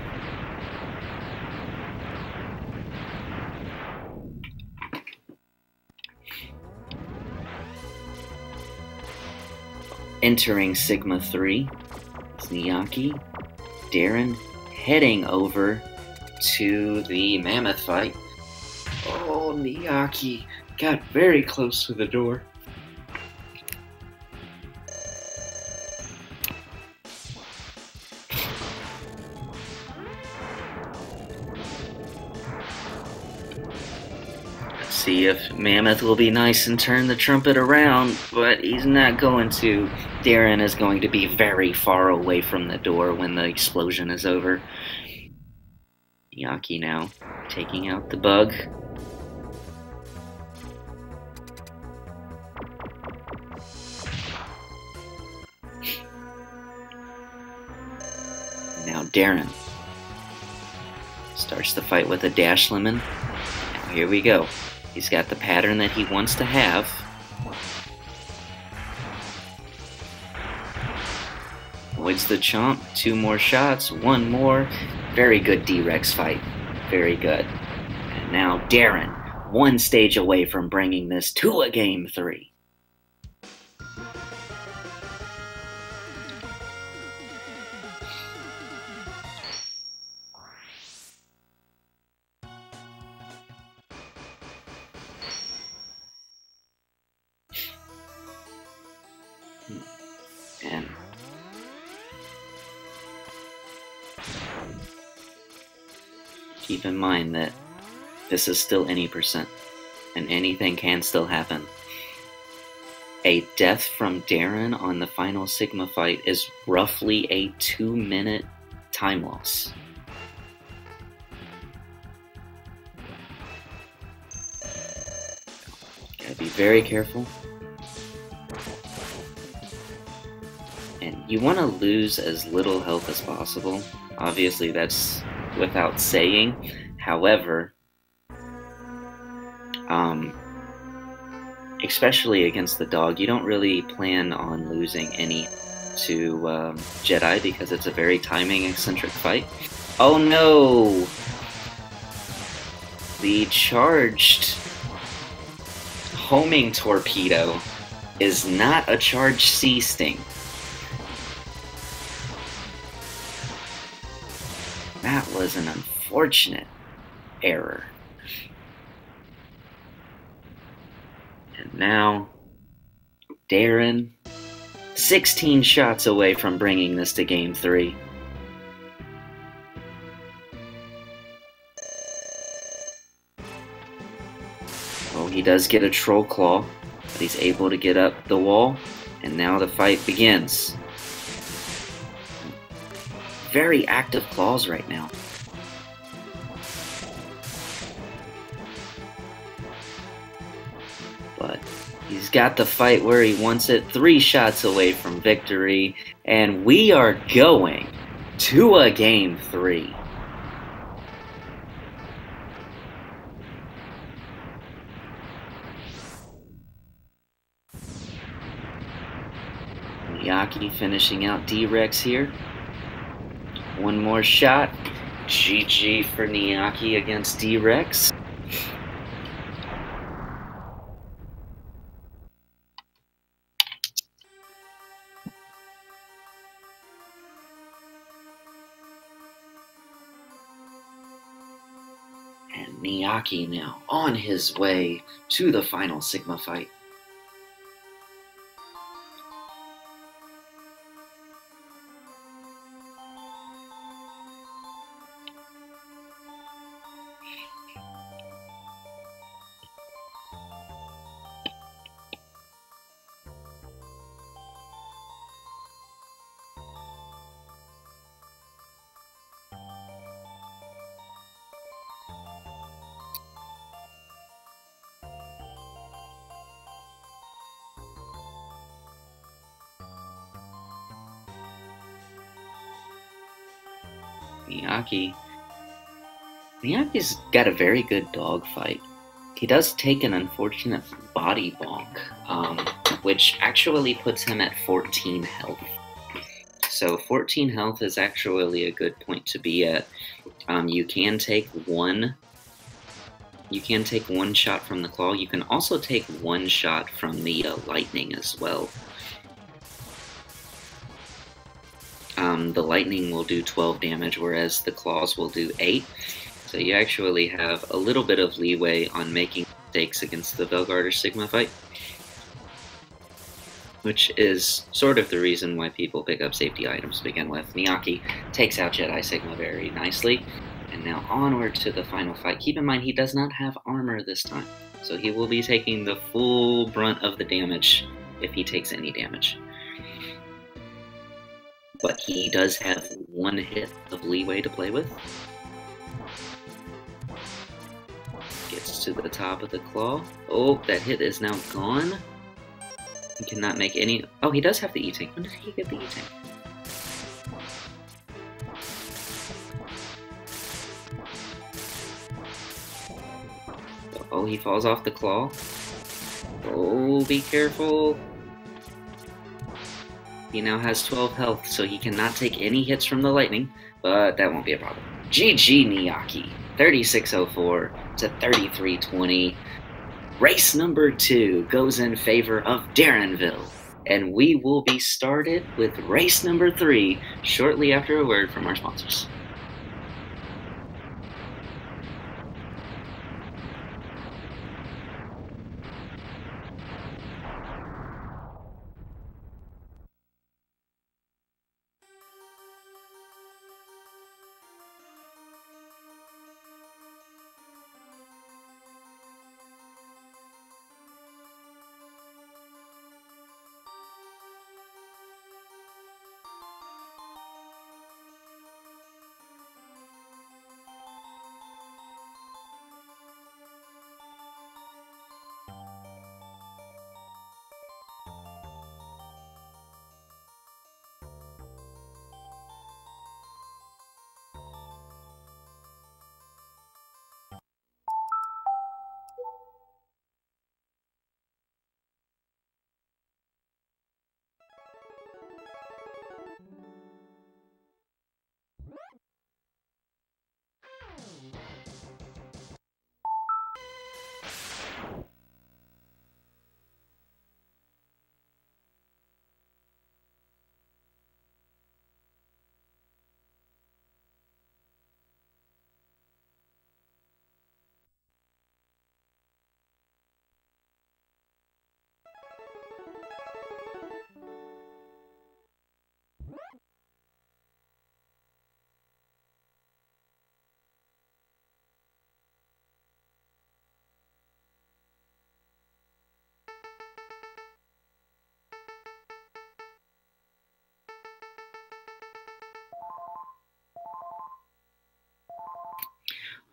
Entering Sigma 3 is Niakky. Darren heading over to the mammoth fight. Oh, Niakky got very close to the door. Let's see if Mammoth will be nice and turn the trumpet around, but he's not going to. Darren is going to be very far away from the door when the explosion is over. Niakky now taking out the bug. Now Darren starts the fight with a dash lemon. Now here we go. He's got the pattern that he wants to have. Avoids the chomp. 2 more shots. 1 more. Very good D-Rex fight. Very good. And now Darren, 1 stage away from bringing this to a game 3. And keep in mind that this is still any percent, and anything can still happen. A death from Darren on the final Sigma fight is roughly a 2-minute time loss. Gotta be very careful. And you want to lose as little health as possible. Obviously, that's without saying. However, especially against the dog, you don't really plan on losing any to Jedi because it's a very timing-eccentric fight. Oh no! The charged homing torpedo is not a charged sea sting. That was an unfortunate error. And now, Darren, 16 shots away from bringing this to Game 3. Oh, he does get a troll claw, but he's able to get up the wall, and now the fight begins. Very active claws right now. But he's got the fight where he wants it, 3 shots away from victory, and we are going to a Game 3. Niakky finishing out D-Rex here. One more shot. GG for Niakky against D-Rex. And Niakky now on his way to the final Sigma fight. Niakky's got a very good dog fight. He does take an unfortunate body bonk, which actually puts him at 14 health. So 14 health is actually a good point to be at. You can take one shot from the claw. You can also take 1 shot from the lightning as well. The lightning will do 12 damage, whereas the claws will do 8. So you actually have a little bit of leeway on making mistakes against the Velgarder Sigma fight, which is sort of the reason why people pick up safety items to begin with. Niakky takes out Jedi Sigma very nicely, and now onward to the final fight. Keep in mind, he does not have armor this time, so he will be taking the full brunt of the damage if he takes any damage. But he does have 1 hit of leeway to play with. Gets to the top of the claw. Oh, that hit is now gone. He cannot make any... Oh, he does have the E-Tank. When did he get the E-Tank? Oh, he falls off the claw. Oh, be careful. He now has 12 health, so he cannot take any hits from the lightning, but that won't be a problem. GG Niakky, 3604 to 3320. Race number 2 goes in favor of Darrenville, and we will be started with race number 3 shortly after a word from our sponsors.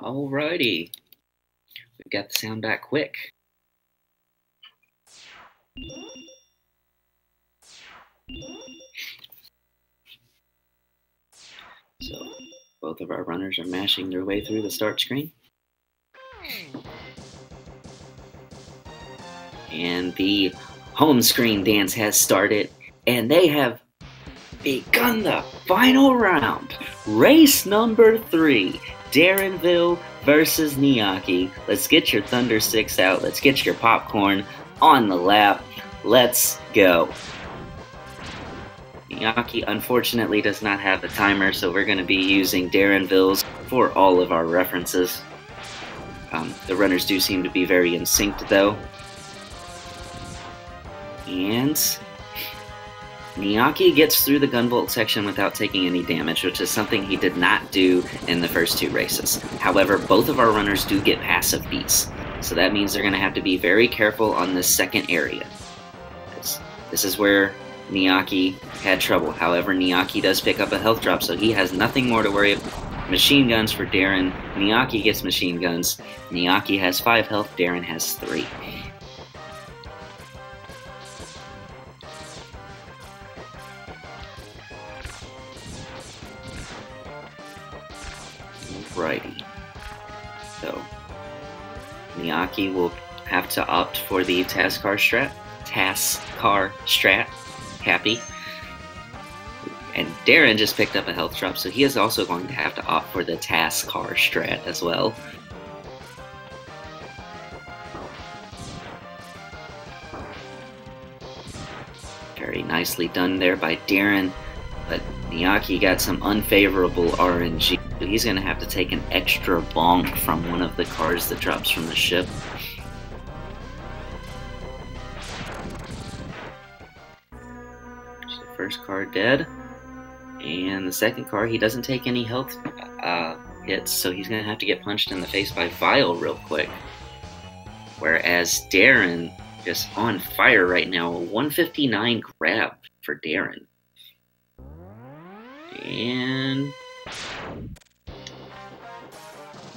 Alrighty. We got the sound back quick. So, both of our runners are mashing their way through the start screen. And the home screen dance has started, and they have begun the final round. Race number 3, Darrenville versus Niakky. Let's get your Thunder Sticks out. Let's get your popcorn on the lap. Let's go. Niakky unfortunately does not have the timer, so we're going to be using Darrenville's for all of our references. The runners do seem to be very in sync though. And Niakky gets through the gunvolt section without taking any damage, which is something he did not do in the first 2 races. However, both of our runners do get passive beats, so that means they're going to have to be very careful on this second area. This is where Niakky had trouble. However, Niakky does pick up a health drop, so he has nothing more to worry about. Machine guns for Darren. Niakky gets machine guns. Niakky has 5 health, Darren has 3. Alrighty. So, Niakky will have to opt for the Taskar strat. Happy. And Darren just picked up a health drop, so he is also going to have to opt for the Taskar strat as well. Very nicely done there by Darren, but Niakky got some unfavorable RNG. So he's going to have to take an extra bonk from one of the cars that drops from the ship. So the first car dead. And the second car, he doesn't take any health hits, so he's going to have to get punched in the face by Vile real quick. Whereas Darren, just on fire right now, a 159 grab for Darren. And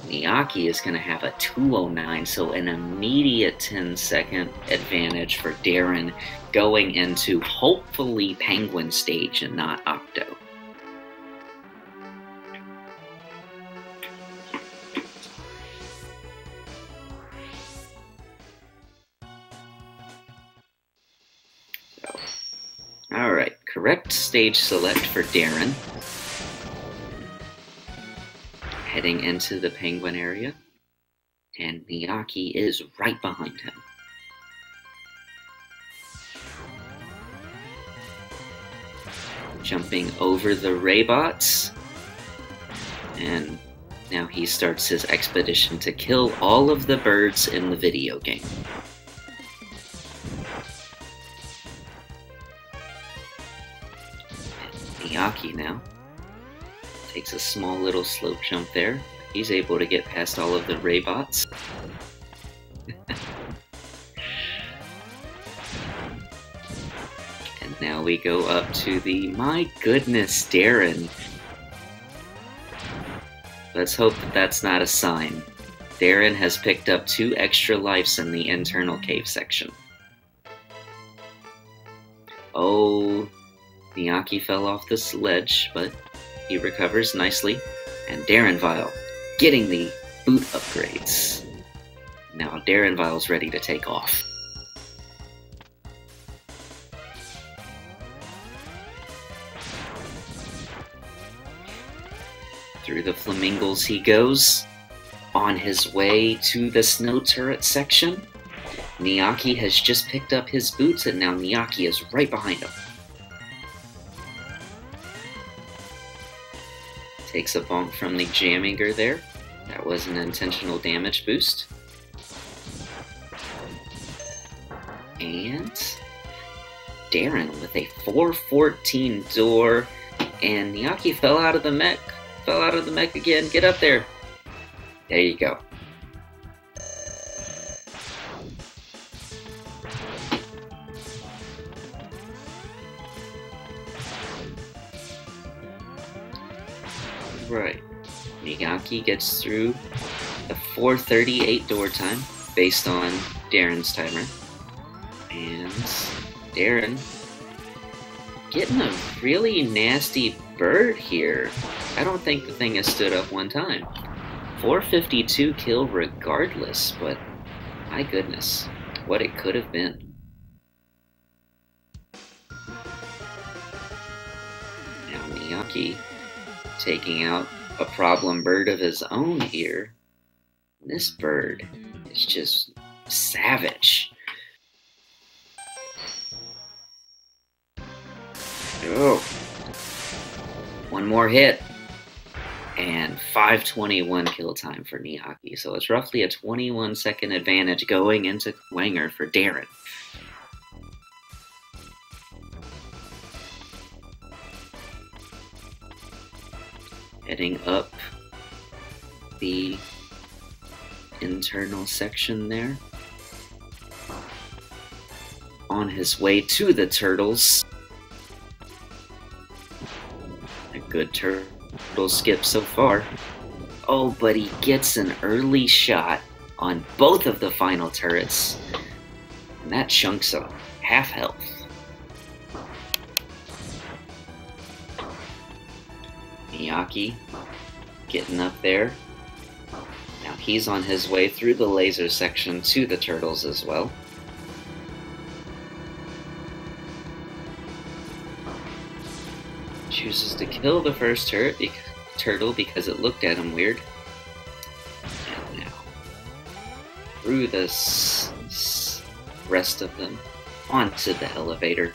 Niakky is going to have a 209, so an immediate 10-second advantage for Darren going into hopefully Penguin stage and not Octo. Alright, correct stage select for Darren. Heading into the Penguin area. And Niakky is right behind him. Jumping over the Raybots. And now he starts his expedition to kill all of the birds in the video game. Niakky now takes a small little slope jump there. He's able to get past all of the Raybots. And now we go up to the, my goodness, Darren. Let's hope that that's not a sign. Darren has picked up 2 extra lives in the internal cave section. Oh, Niakky fell off the ledge, but he recovers nicely. And Darren Vile getting the boot upgrades. Now Darren Vile's ready to take off. Through the flamingos he goes, on his way to the snow turret section. Niakky has just picked up his boots, and now Niakky is right behind him. Takes a bonk from the Jamminger there. That was an intentional damage boost. And Darren with a 414 door, and Niakky fell out of the mech. Fell out of the mech again. Get up there. There you go. Right. Niakky gets through a 4:38 door time based on Darren's timer. And Darren getting a really nasty bird here. I don't think the thing has stood up one time. 452 kill regardless, but my goodness, what it could have been. Now Niakky taking out a problem bird of his own here. This bird is just savage. Oh, one more hit, and 5:21 kill time for Niakky. So it's roughly a 21-second advantage going into Wanger for Darren. Heading up the internal section there. On his way to the turtles. A good turtle skip so far. Oh, but he gets an early shot on both of the final turrets. And that chunks a half health. Niakky getting up there. Now he's on his way through the laser section to the turtles as well. Chooses to kill the first turtle because it looked at him weird. And now through this rest of them onto the elevator.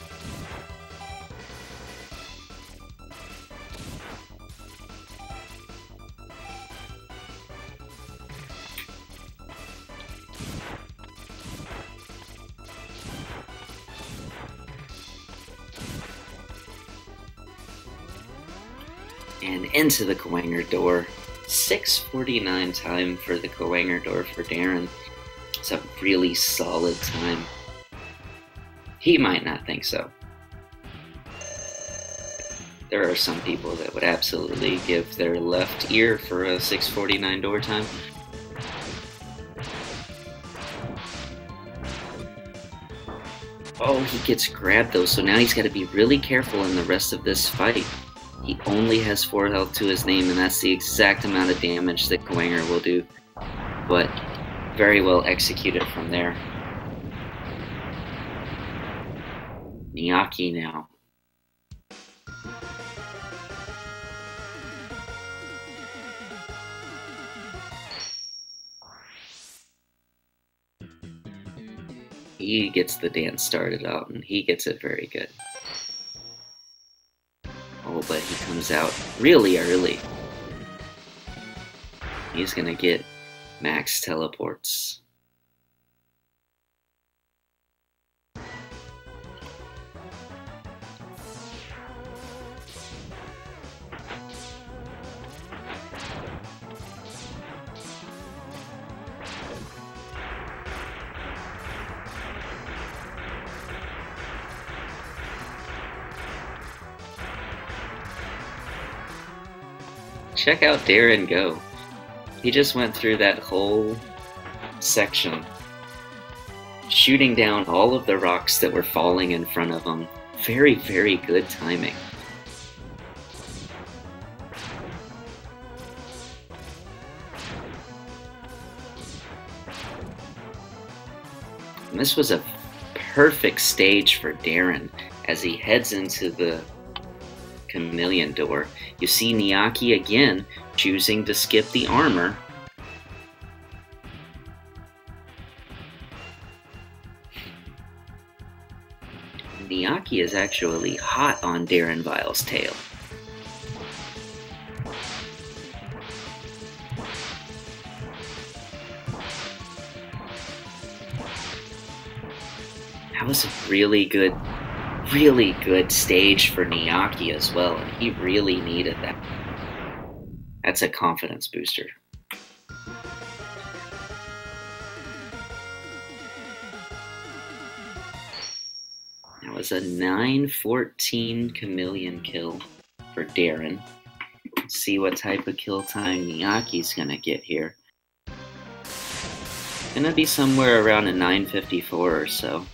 And into the Kwanger door. 6:49 time for the Kwanger door for Darren. It's a really solid time. He might not think so. There are some people that would absolutely give their left ear for a 6:49 door time. Oh, he gets grabbed though, so now he's got to be really careful in the rest of this fight. He only has 4 health to his name, and that's the exact amount of damage that Kwanger will do. But very well executed from there. Niakky now. He gets the dance started out, and he gets it very good. Oh, but he comes out really early. He's gonna get max teleports. Check out Darren go. He just went through that whole section, shooting down all of the rocks that were falling in front of him. Very, very good timing. And this was a perfect stage for Darren as he heads into the Chameleon door. You see Niakky again choosing to skip the armor. Niakky is actually hot on Darren Vile's tail. That was a really good stage for Niakky as well, and he really needed that. That's a confidence booster. That was a 9:14 Chameleon kill for Darren. See what type of kill time Niakky's gonna get here. Gonna be somewhere around a 954 or so.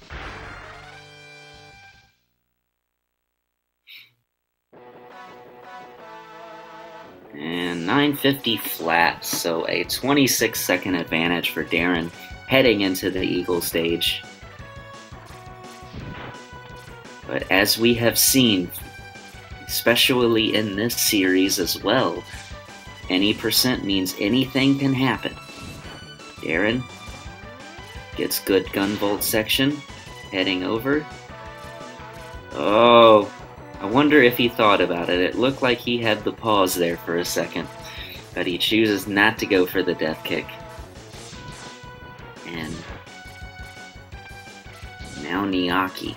And 950 flat, so a 26-second advantage for Darren heading into the Eagle stage. But as we have seen, especially in this series as well, any percent means anything can happen. Darren gets good gunvolt section, heading over. Oh, I wonder if he thought about it. It looked like he had the pause there for a second, but he chooses not to go for the death kick. And now Niakky.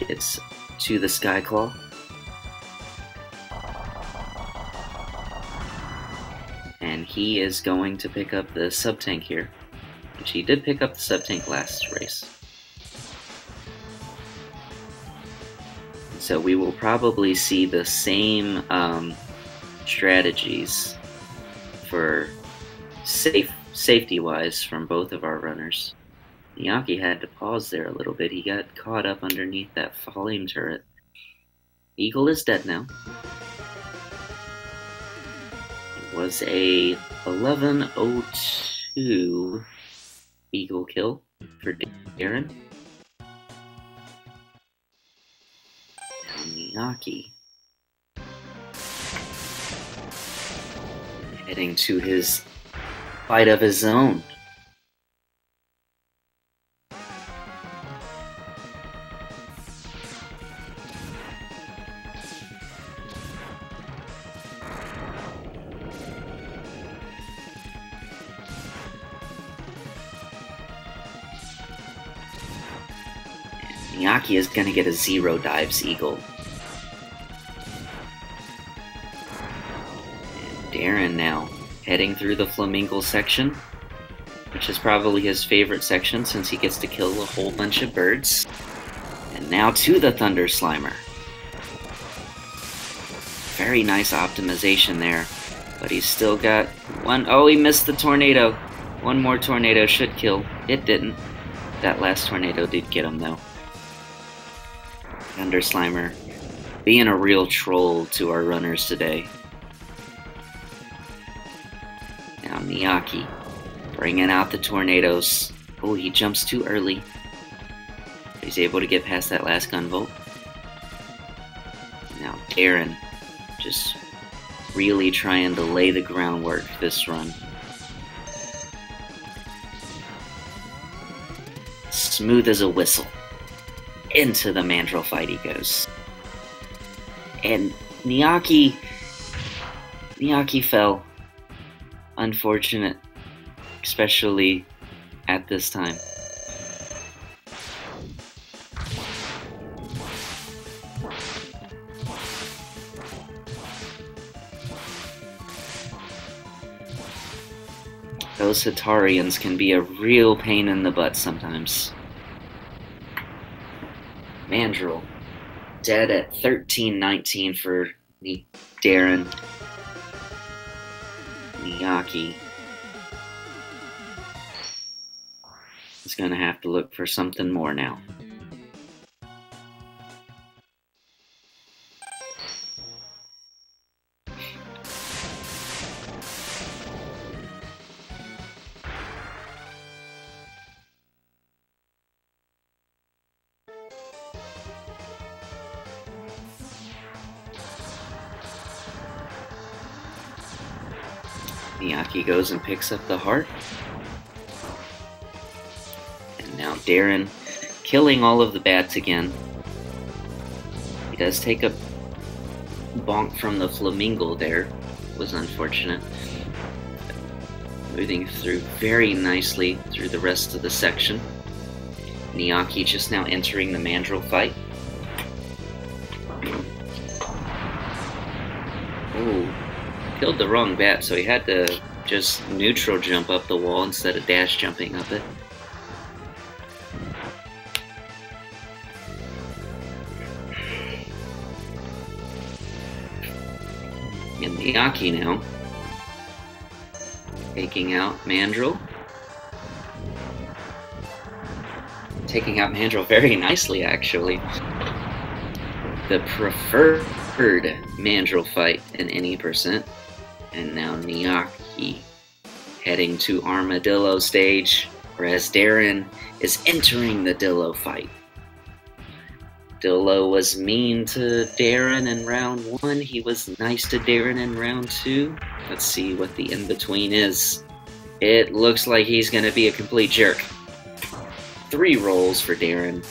Gets to the Skyclaw. And he is going to pick up the sub-tank here, which he did pick up the sub-tank last race. So we will probably see the same strategies for safety-wise from both of our runners. Niakky had to pause there a little bit. He got caught up underneath that flame turret. Eagle is dead now. It was a 11:02 Eagle kill for Darren. And Niakky heading to his fight of his own. Niakky is going to get a 0 dives Eagle. And Darren now heading through the Flamingo section, which is probably his favorite section since he gets to kill a whole bunch of birds. And now to the Thunder Slimer. Very nice optimization there, but he's still got one. Oh, he missed the tornado. One more tornado should kill. It didn't. That last tornado did get him though. Thunder Slimer being a real troll to our runners today. Now Niakky bringing out the tornadoes. Oh, he jumps too early. He's able to get past that last gunvolt. Now Darren just really trying to lay the groundwork this run. Smooth as a whistle. Into the mandrill fight he goes. And Niakky fell. Unfortunate, especially at this time. Those Hitarians can be a real pain in the butt sometimes. Mandrill dead at 13:19 for Darren. Niakky is going to have to look for something more now. Niakky goes and picks up the heart. And now Darren killing all of the bats again. He does take a bonk from the Flamingo there. It was unfortunate. Moving through very nicely through the rest of the section. Niakky just now entering the mandrill fight. Oh. Killed the wrong bat, so he had to just neutral jump up the wall instead of dash jumping up it. Niakky now. Taking out Mandrill. Taking out Mandrill very nicely, actually. The preferred Mandrill fight in any percent. And now Niakky heading to Armadillo stage, whereas Darren is entering the Dillo fight. Dillo was mean to Darren in round 1. He was nice to Darren in round 2. Let's see what the in-between is. It looks like he's going to be a complete jerk. 3 rolls for Darren.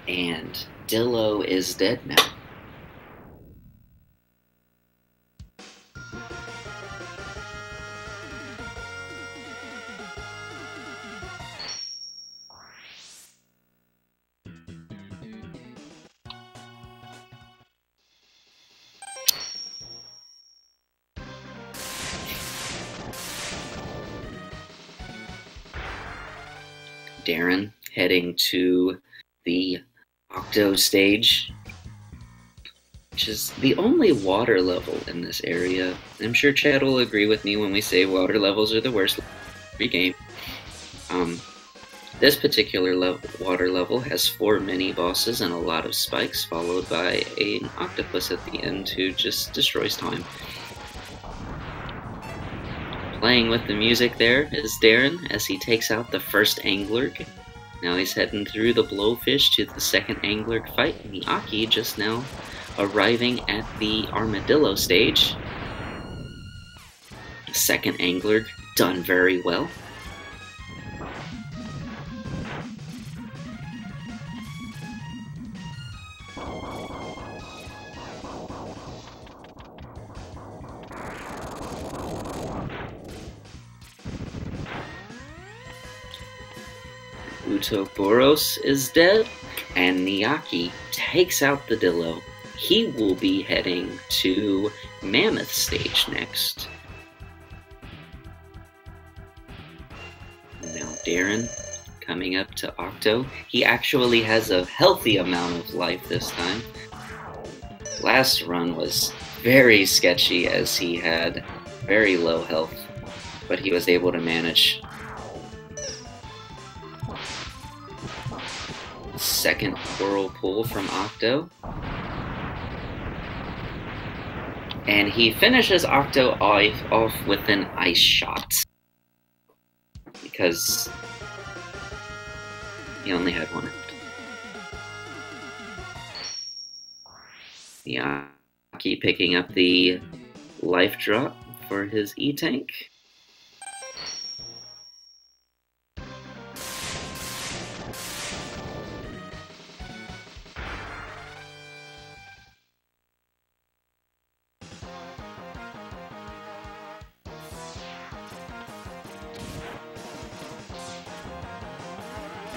And Dillo is dead now. Darren heading to the Octo stage, which is the only water level in this area. I'm sure Chad will agree with me when we say water levels are the worst every game. This particular water level has 4 mini bosses and a lot of spikes, followed by an octopus at the end who just destroys time. Playing with the music there is Darren as he takes out the first angler. Now he's heading through the blowfish to the second angler fight. Niakky just now arriving at the armadillo stage. The second angler done very well. Utoboros is dead, and Niakky takes out the Dillo. He will be heading to Mammoth stage next. Now Darren coming up to Octo. He actually has a healthy amount of life this time. Last run was very sketchy as he had very low health, but he was able to manage. Second whirlpool from Octo. And he finishes Octo off with an ice shot. Because he only had one left. Niakky picking up the life drop for his E-Tank.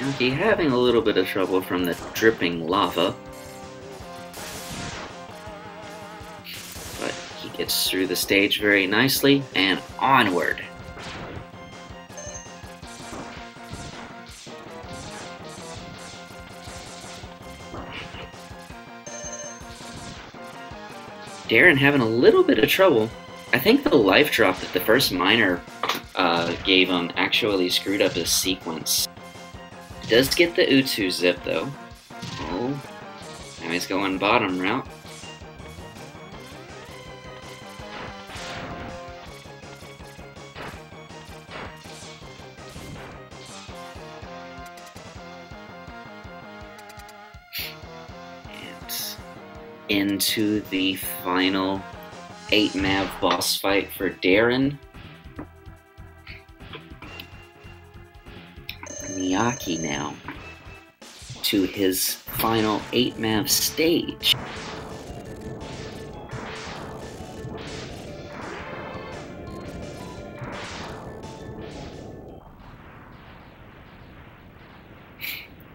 Niakky having a little bit of trouble from the dripping lava, but he gets through the stage very nicely and onward. Darren having a little bit of trouble. I think the life drop that the first miner gave him actually screwed up his sequence. Does get the Utu zip though. Oh, now he's going bottom route. And into the final 8-mav boss fight for Darren. Niakky now to his final 8-mav stage.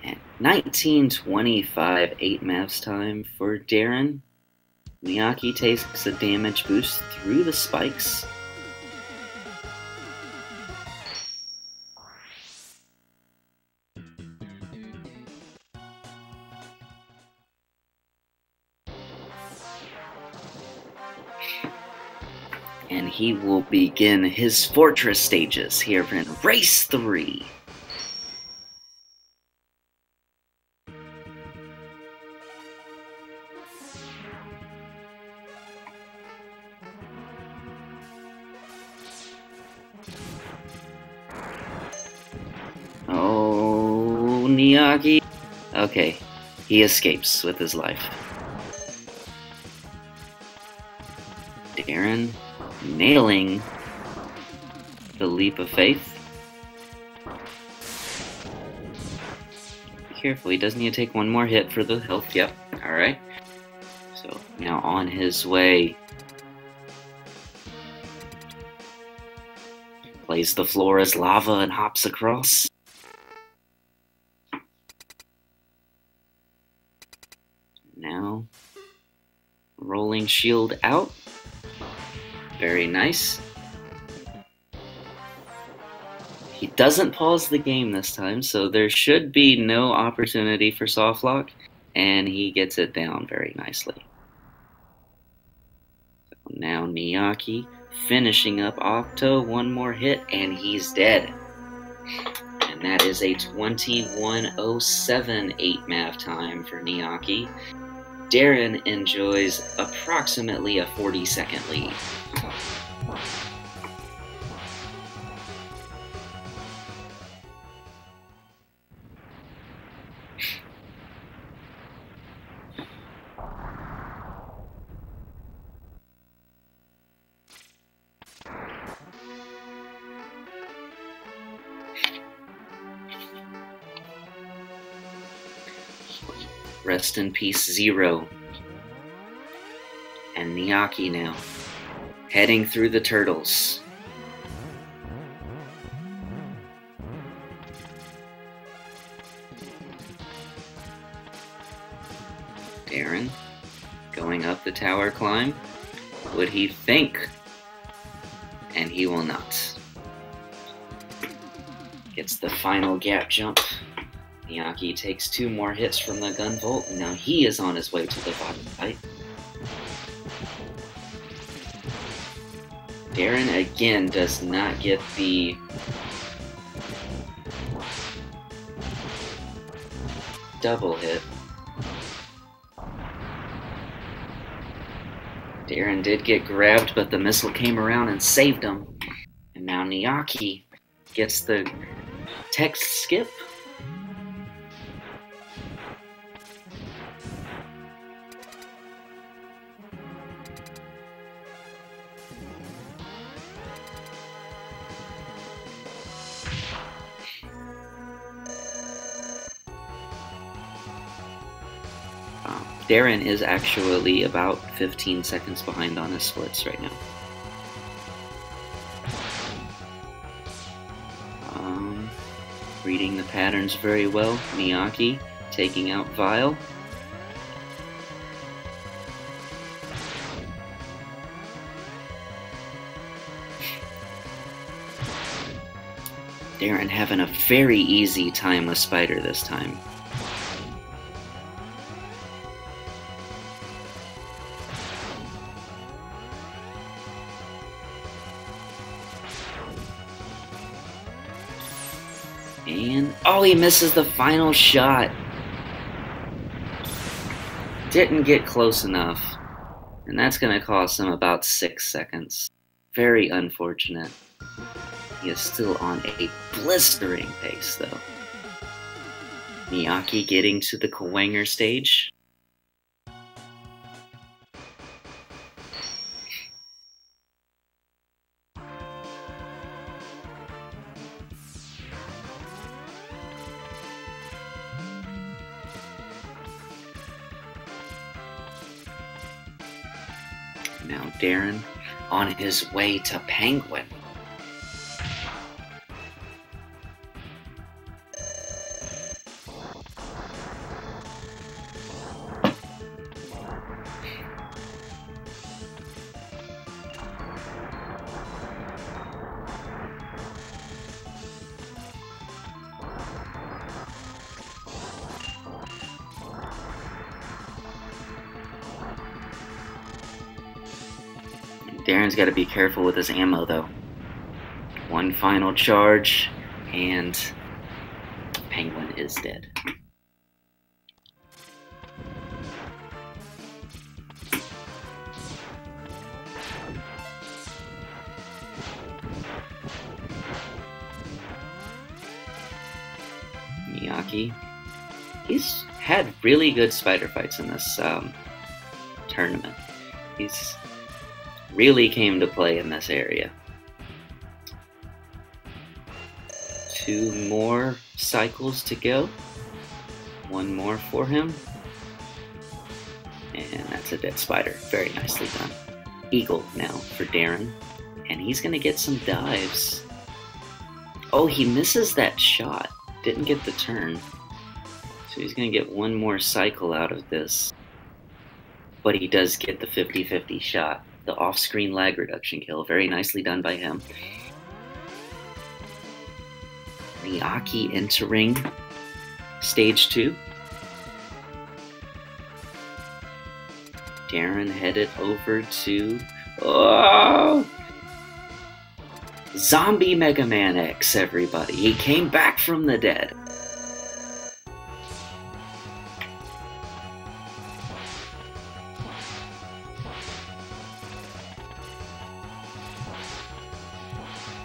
At 19:25 8-mavs time for Darren. Niakky takes a damage boost through the spikes. And he will begin his fortress stages here in Race 3. Oh, Niakky. Okay, he escapes with his life. Darren nailing the leap of faith. Be careful, he does need to take one more hit for the health. Yep, alright. So now on his way. Plays the floor as lava and hops across. Now, rolling shield out. Very nice. He doesn't pause the game this time, so there should be no opportunity for soft lock, and he gets it down very nicely. So now Niakky finishing up Octo, one more hit, and he's dead. And that is a 21:07 8 mav time for Niakky. Darren enjoys approximately a 40-second lead. Rest in peace, Zero. And Niakky now, heading through the turtles. Darren, going up the tower climb. Would he think? And he will not. Gets the final gap jump. Niakky takes 2 more hits from the gunvolt, and now he is on his way to the bottom right. Darren again does not get the double hit. Darren did get grabbed, but the missile came around and saved him. And now Niakky gets the text skip. Darren is actually about 15 seconds behind on his splits right now. Reading the patterns very well. Niakky taking out Vile. Darren having a very easy time with Spider this time. And, oh, he misses the final shot. Didn't get close enough. And that's going to cost him about 6 seconds. Very unfortunate. He is still on a blistering pace, though. Niakky getting to the Kwanger stage. Now Darren on his way to Penguin. Darren's got to be careful with his ammo, though. One final charge, and Penguin is dead. Niakky. He's had really good spider fights in this tournament. He's really came to play in this area. 2 more cycles to go. 1 more for him. And that's a dead spider. Very nicely done. Eagle now for Darren. And he's going to get some dives. Oh, he misses that shot. Didn't get the turn. So he's going to get 1 more cycle out of this. But he does get the 50-50 shot. The off-screen lag reduction kill. Very nicely done by him. Niakky entering stage 2. Darren headed over to... Oh! Zombie Mega Man X, everybody. He came back from the dead.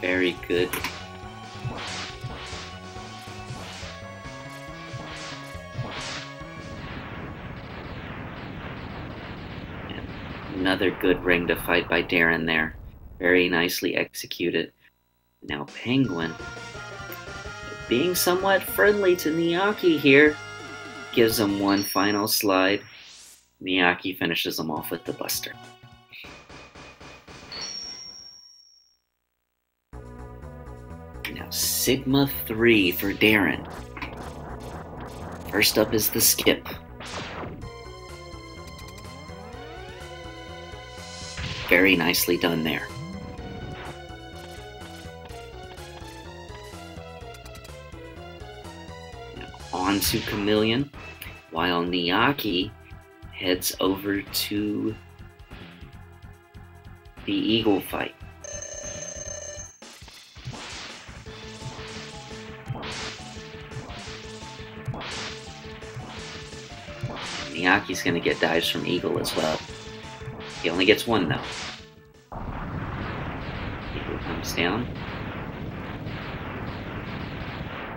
Very good. And another good ring to fight by Darren there. Very nicely executed. Now Penguin, being somewhat friendly to Niakky here, gives him 1 final slide. Niakky finishes him off with the Buster. Now Sigma 3 for Darren. First up is the skip. Very nicely done there. On to Chameleon, while Niakky heads over to the Eagle fight. Niakky's going to get dives from Eagle as well. He only gets 1 though. Eagle comes down.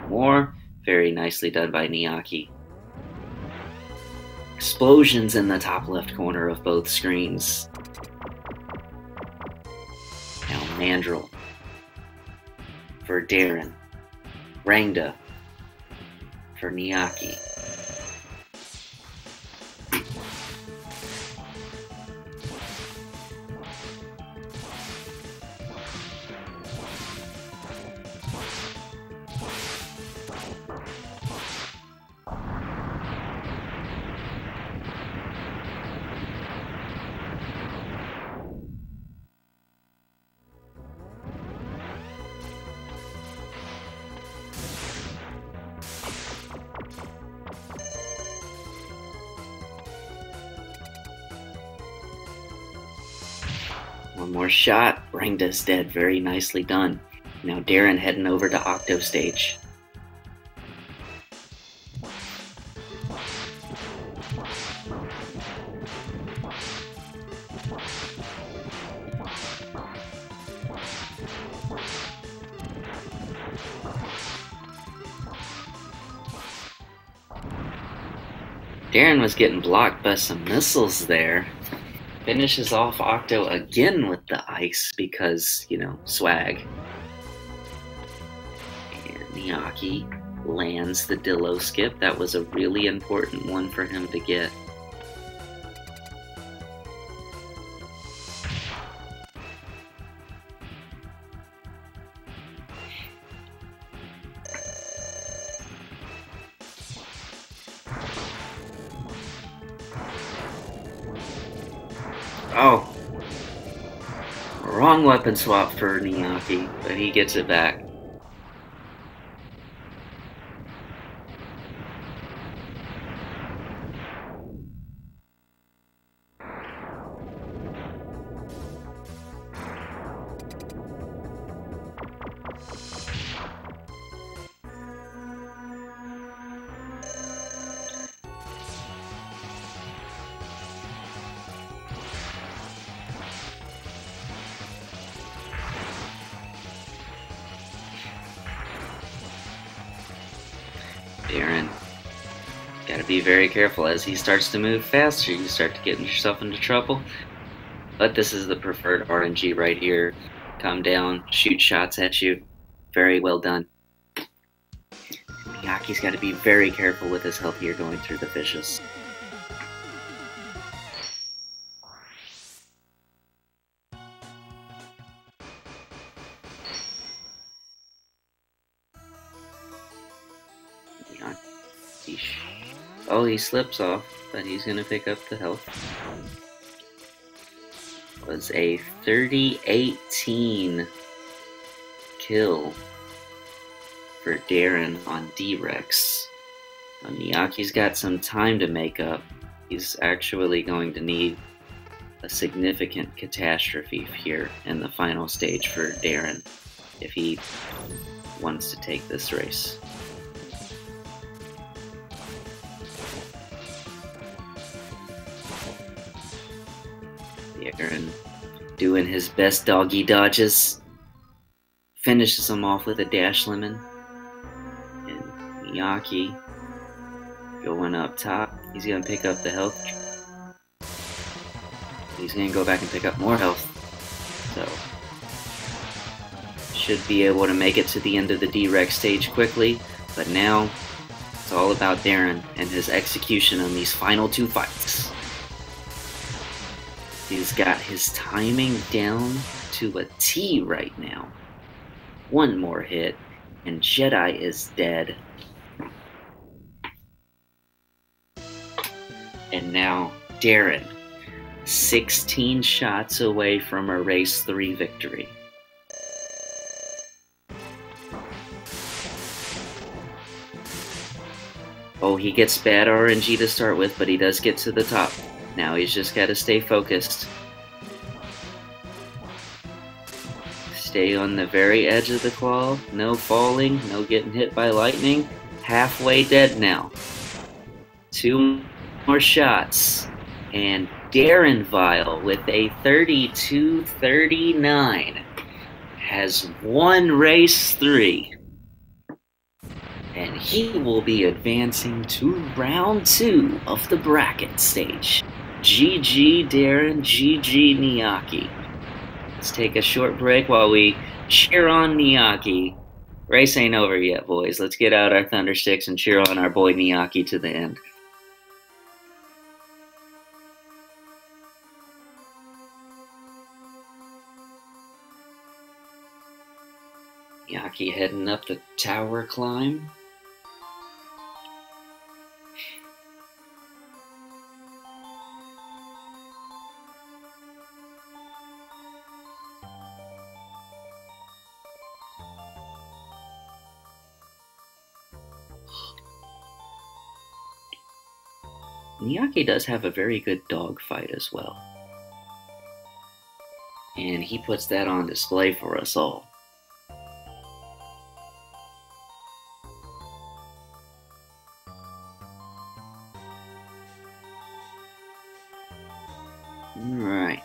More. Very nicely done by Niakky. Explosions in the top left corner of both screens. Now Mandrill for Darren. Rangda for Niakky. One more shot. Rangda's dead. Very nicely done. Now Darren heading over to Octo stage. Darren was getting blocked by some missiles there. Finishes off Octo again with the ice because, you know, swag. And Niakky lands the Dillo skip. That was a really important one for him to get. Oh, wrong weapon swap for Niakky, but he gets it back. Darren, gotta be very careful. As he starts to move faster, you start to get yourself into trouble. But this is the preferred RNG right here. Come down, shoot shots at you. Very well done. Niakky's got to be very careful with his health here going through the fishes. Oh, he slips off, but he's going to pick up the health. It was a 30-18 kill for Darren on D-Rex. Niakky's got some time to make up. He's actually going to need a significant catastrophe here in the final stage for Darren if he wants to take this race. Darren doing his best doggy dodges, finishes him off with a dash lemon, and Niakky going up top. He's gonna pick up the health. He's gonna go back and pick up more health, so should be able to make it to the end of the D-Rex stage quickly. But now it's all about Darren and his execution on these final two fights. He's got his timing down to a T right now. One more hit, and Jedi is dead. And now Darren, 16 shots away from a race 3 victory. Oh, he gets bad RNG to start with, but he does get to the top. Now he's just got to stay focused. Stay on the very edge of the claw. No falling, no getting hit by lightning. Halfway dead now. 2 more shots. And darrenville with a 32-39 has won race 3. And he will be advancing to round 2 of the bracket stage. GG Darren, GG Niakky. Let's take a short break while we cheer on Niakky. Race ain't over yet, boys. Let's get out our thunder sticks and cheer on our boy Niakky to the end. Niakky heading up the tower climb. Niakky does have a very good dog fight as well. And he puts that on display for us all. Alright.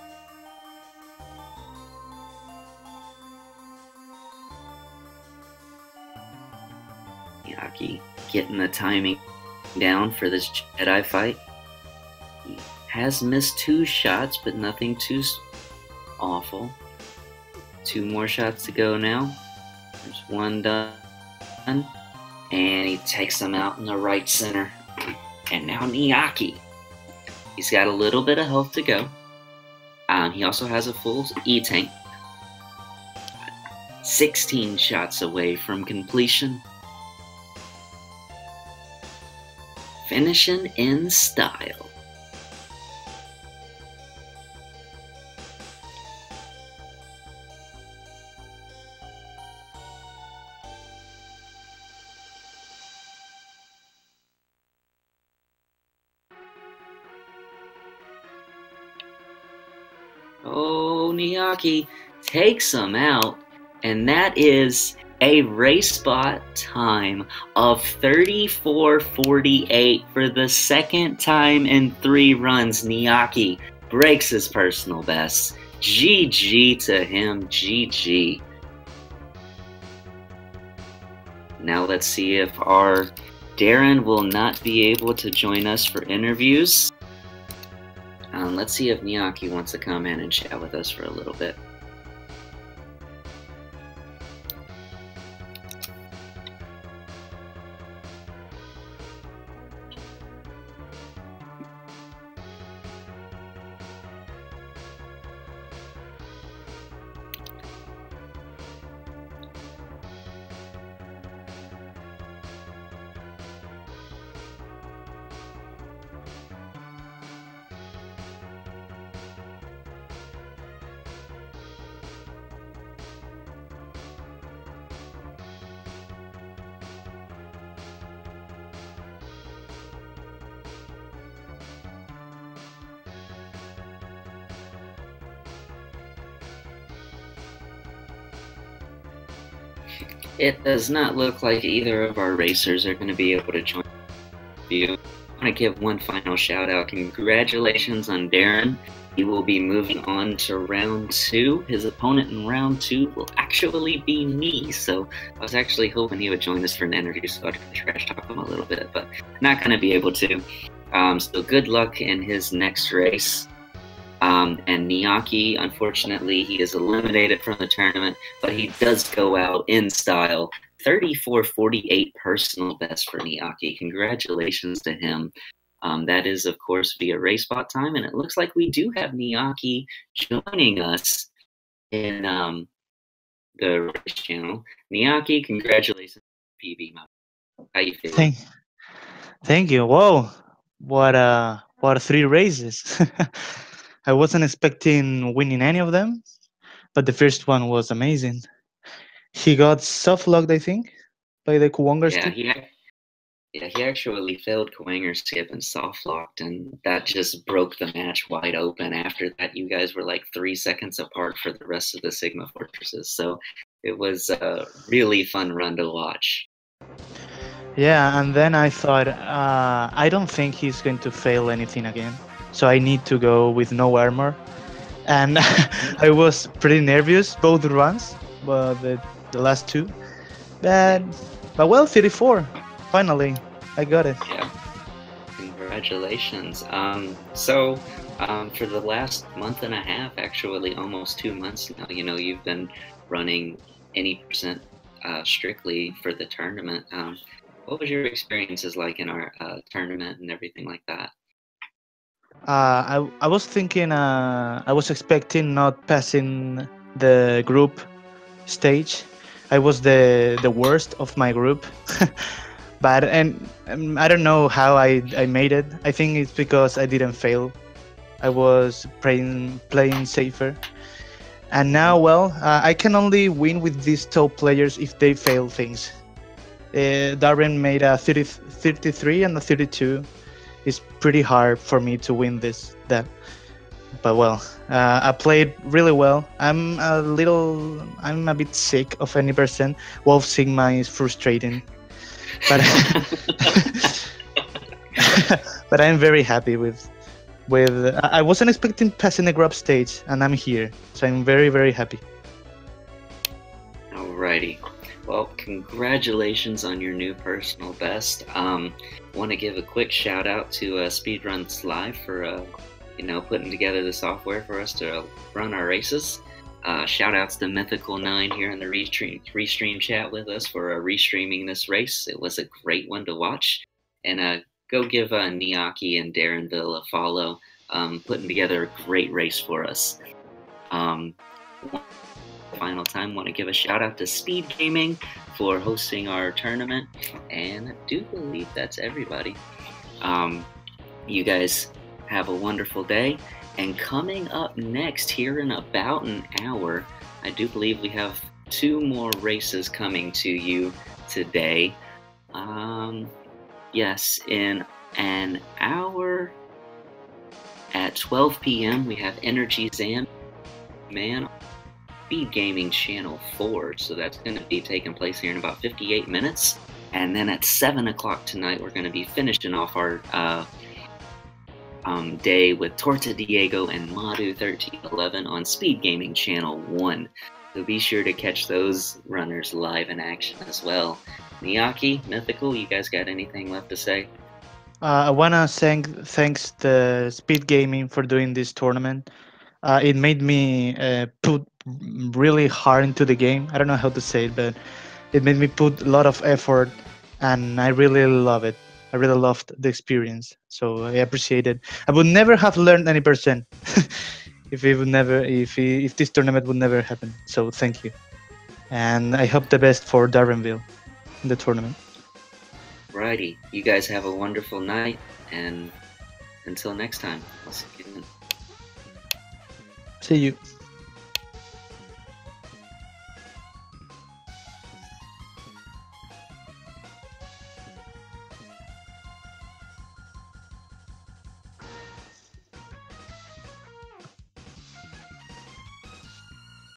Niakky getting the timing down for this Jedi fight. He has missed 2 shots, but nothing too awful. 2 more shots to go now. There's 1 done. And he takes them out in the right center. And now Niakky. He's got a little bit of health to go. He also has a full E-tank. 16 shots away from completion. Finishing in style. Oh, Niakky takes him out, and that is a race spot time of 34:48 for the second time in 3 runs. Niakky breaks his personal best. GG to him, GG. Now let's see if our Darren will not be able to join us for interviews. Let's see if Niakky wants to come in and chat with us for a little bit. It does not look like either of our racers are going to be able to join you. I want to give one final shout out. Congratulations on Darren. He will be moving on to round 2. His opponent in round 2 will actually be me. So I was actually hoping he would join us for an interview so I could trash talk him a little bit, but not going to be able to. So good luck in his next race. And Niakky, unfortunately, he is eliminated from the tournament, but he does go out in style. 34:48 personal best for Niakky. Congratulations to him. That is, of course, via RaceBot time, and it looks like we do have Niakky joining us in the race channel. Niakky, congratulations, PB. How you feeling? Thank you. Whoa, what 3 races! I wasn't expecting winning any of them, but the first one was amazing. He got soft locked, I think, by the Kuwanger skip. He actually failed Kuwanger skip and soft locked, and that just broke the match wide open. After that, you guys were like 3 seconds apart for the rest of the Sigma Fortresses, so it was a really fun run to watch. Yeah, and then I thought, I don't think he's going to fail anything again. So I need to go with no armor. And I was pretty nervous both runs, but the last 2. But well, 34. Finally, I got it. Yeah. Congratulations. So for the last month and a half, actually almost 2 months now, you've been running Any Percent strictly for the tournament. What was your experiences like in our tournament and everything like that? I was thinking, I was expecting not passing the group stage. I was the worst of my group. But I don't know how I made it. I think it's because I didn't fail. I was playing safer. And now, well, I can only win with these top players if they fail things. Darren made a 33 and a 32. It's pretty hard for me to win that. But well, I played really well. I'm a bit sick of Any Percent. Wolf Sigma is frustrating. But but I'm very happy with I wasn't expecting passing the group stage, and I'm here, so I'm very, very happy. Alrighty, well, congratulations on your new personal best. Want to give a quick shout out to Speedruns Live for putting together the software for us to run our races. Shout outs to Mythical 9 here in the restream chat with us for restreaming this race. It was a great one to watch. And go give Niakky and Darrenville a follow, putting together a great race for us. Final time, want to give a shout out to Speed Gaming for hosting our tournament. And I do believe that's everybody. You guys have a wonderful day. And coming up next, here in about an hour, I do believe we have 2 more races coming to you today. Yes, in an hour at 12 p.m., we have Energy Zam Man Speed Gaming Channel 4. So that's going to be taking place here in about 58 minutes. And then at 7 o'clock tonight, we're going to be finishing off our day with Torta Diego and Madu 1311 on Speed Gaming Channel 1. So be sure to catch those runners live in action as well. Niakky, Mythical, you guys got anything left to say? I wanna thanks the Speed Gaming for doing this tournament. It made me put really hard into the game. I don't know how to say it, but it made me put a lot of effort, and I really love it. I really loved the experience, so I appreciate it. I would never have learned any percent if this tournament would never happen. So thank you, and I hope the best for Darrenville in the tournament. Righty, you guys have a wonderful night, and until next time, I'll see you then. See you.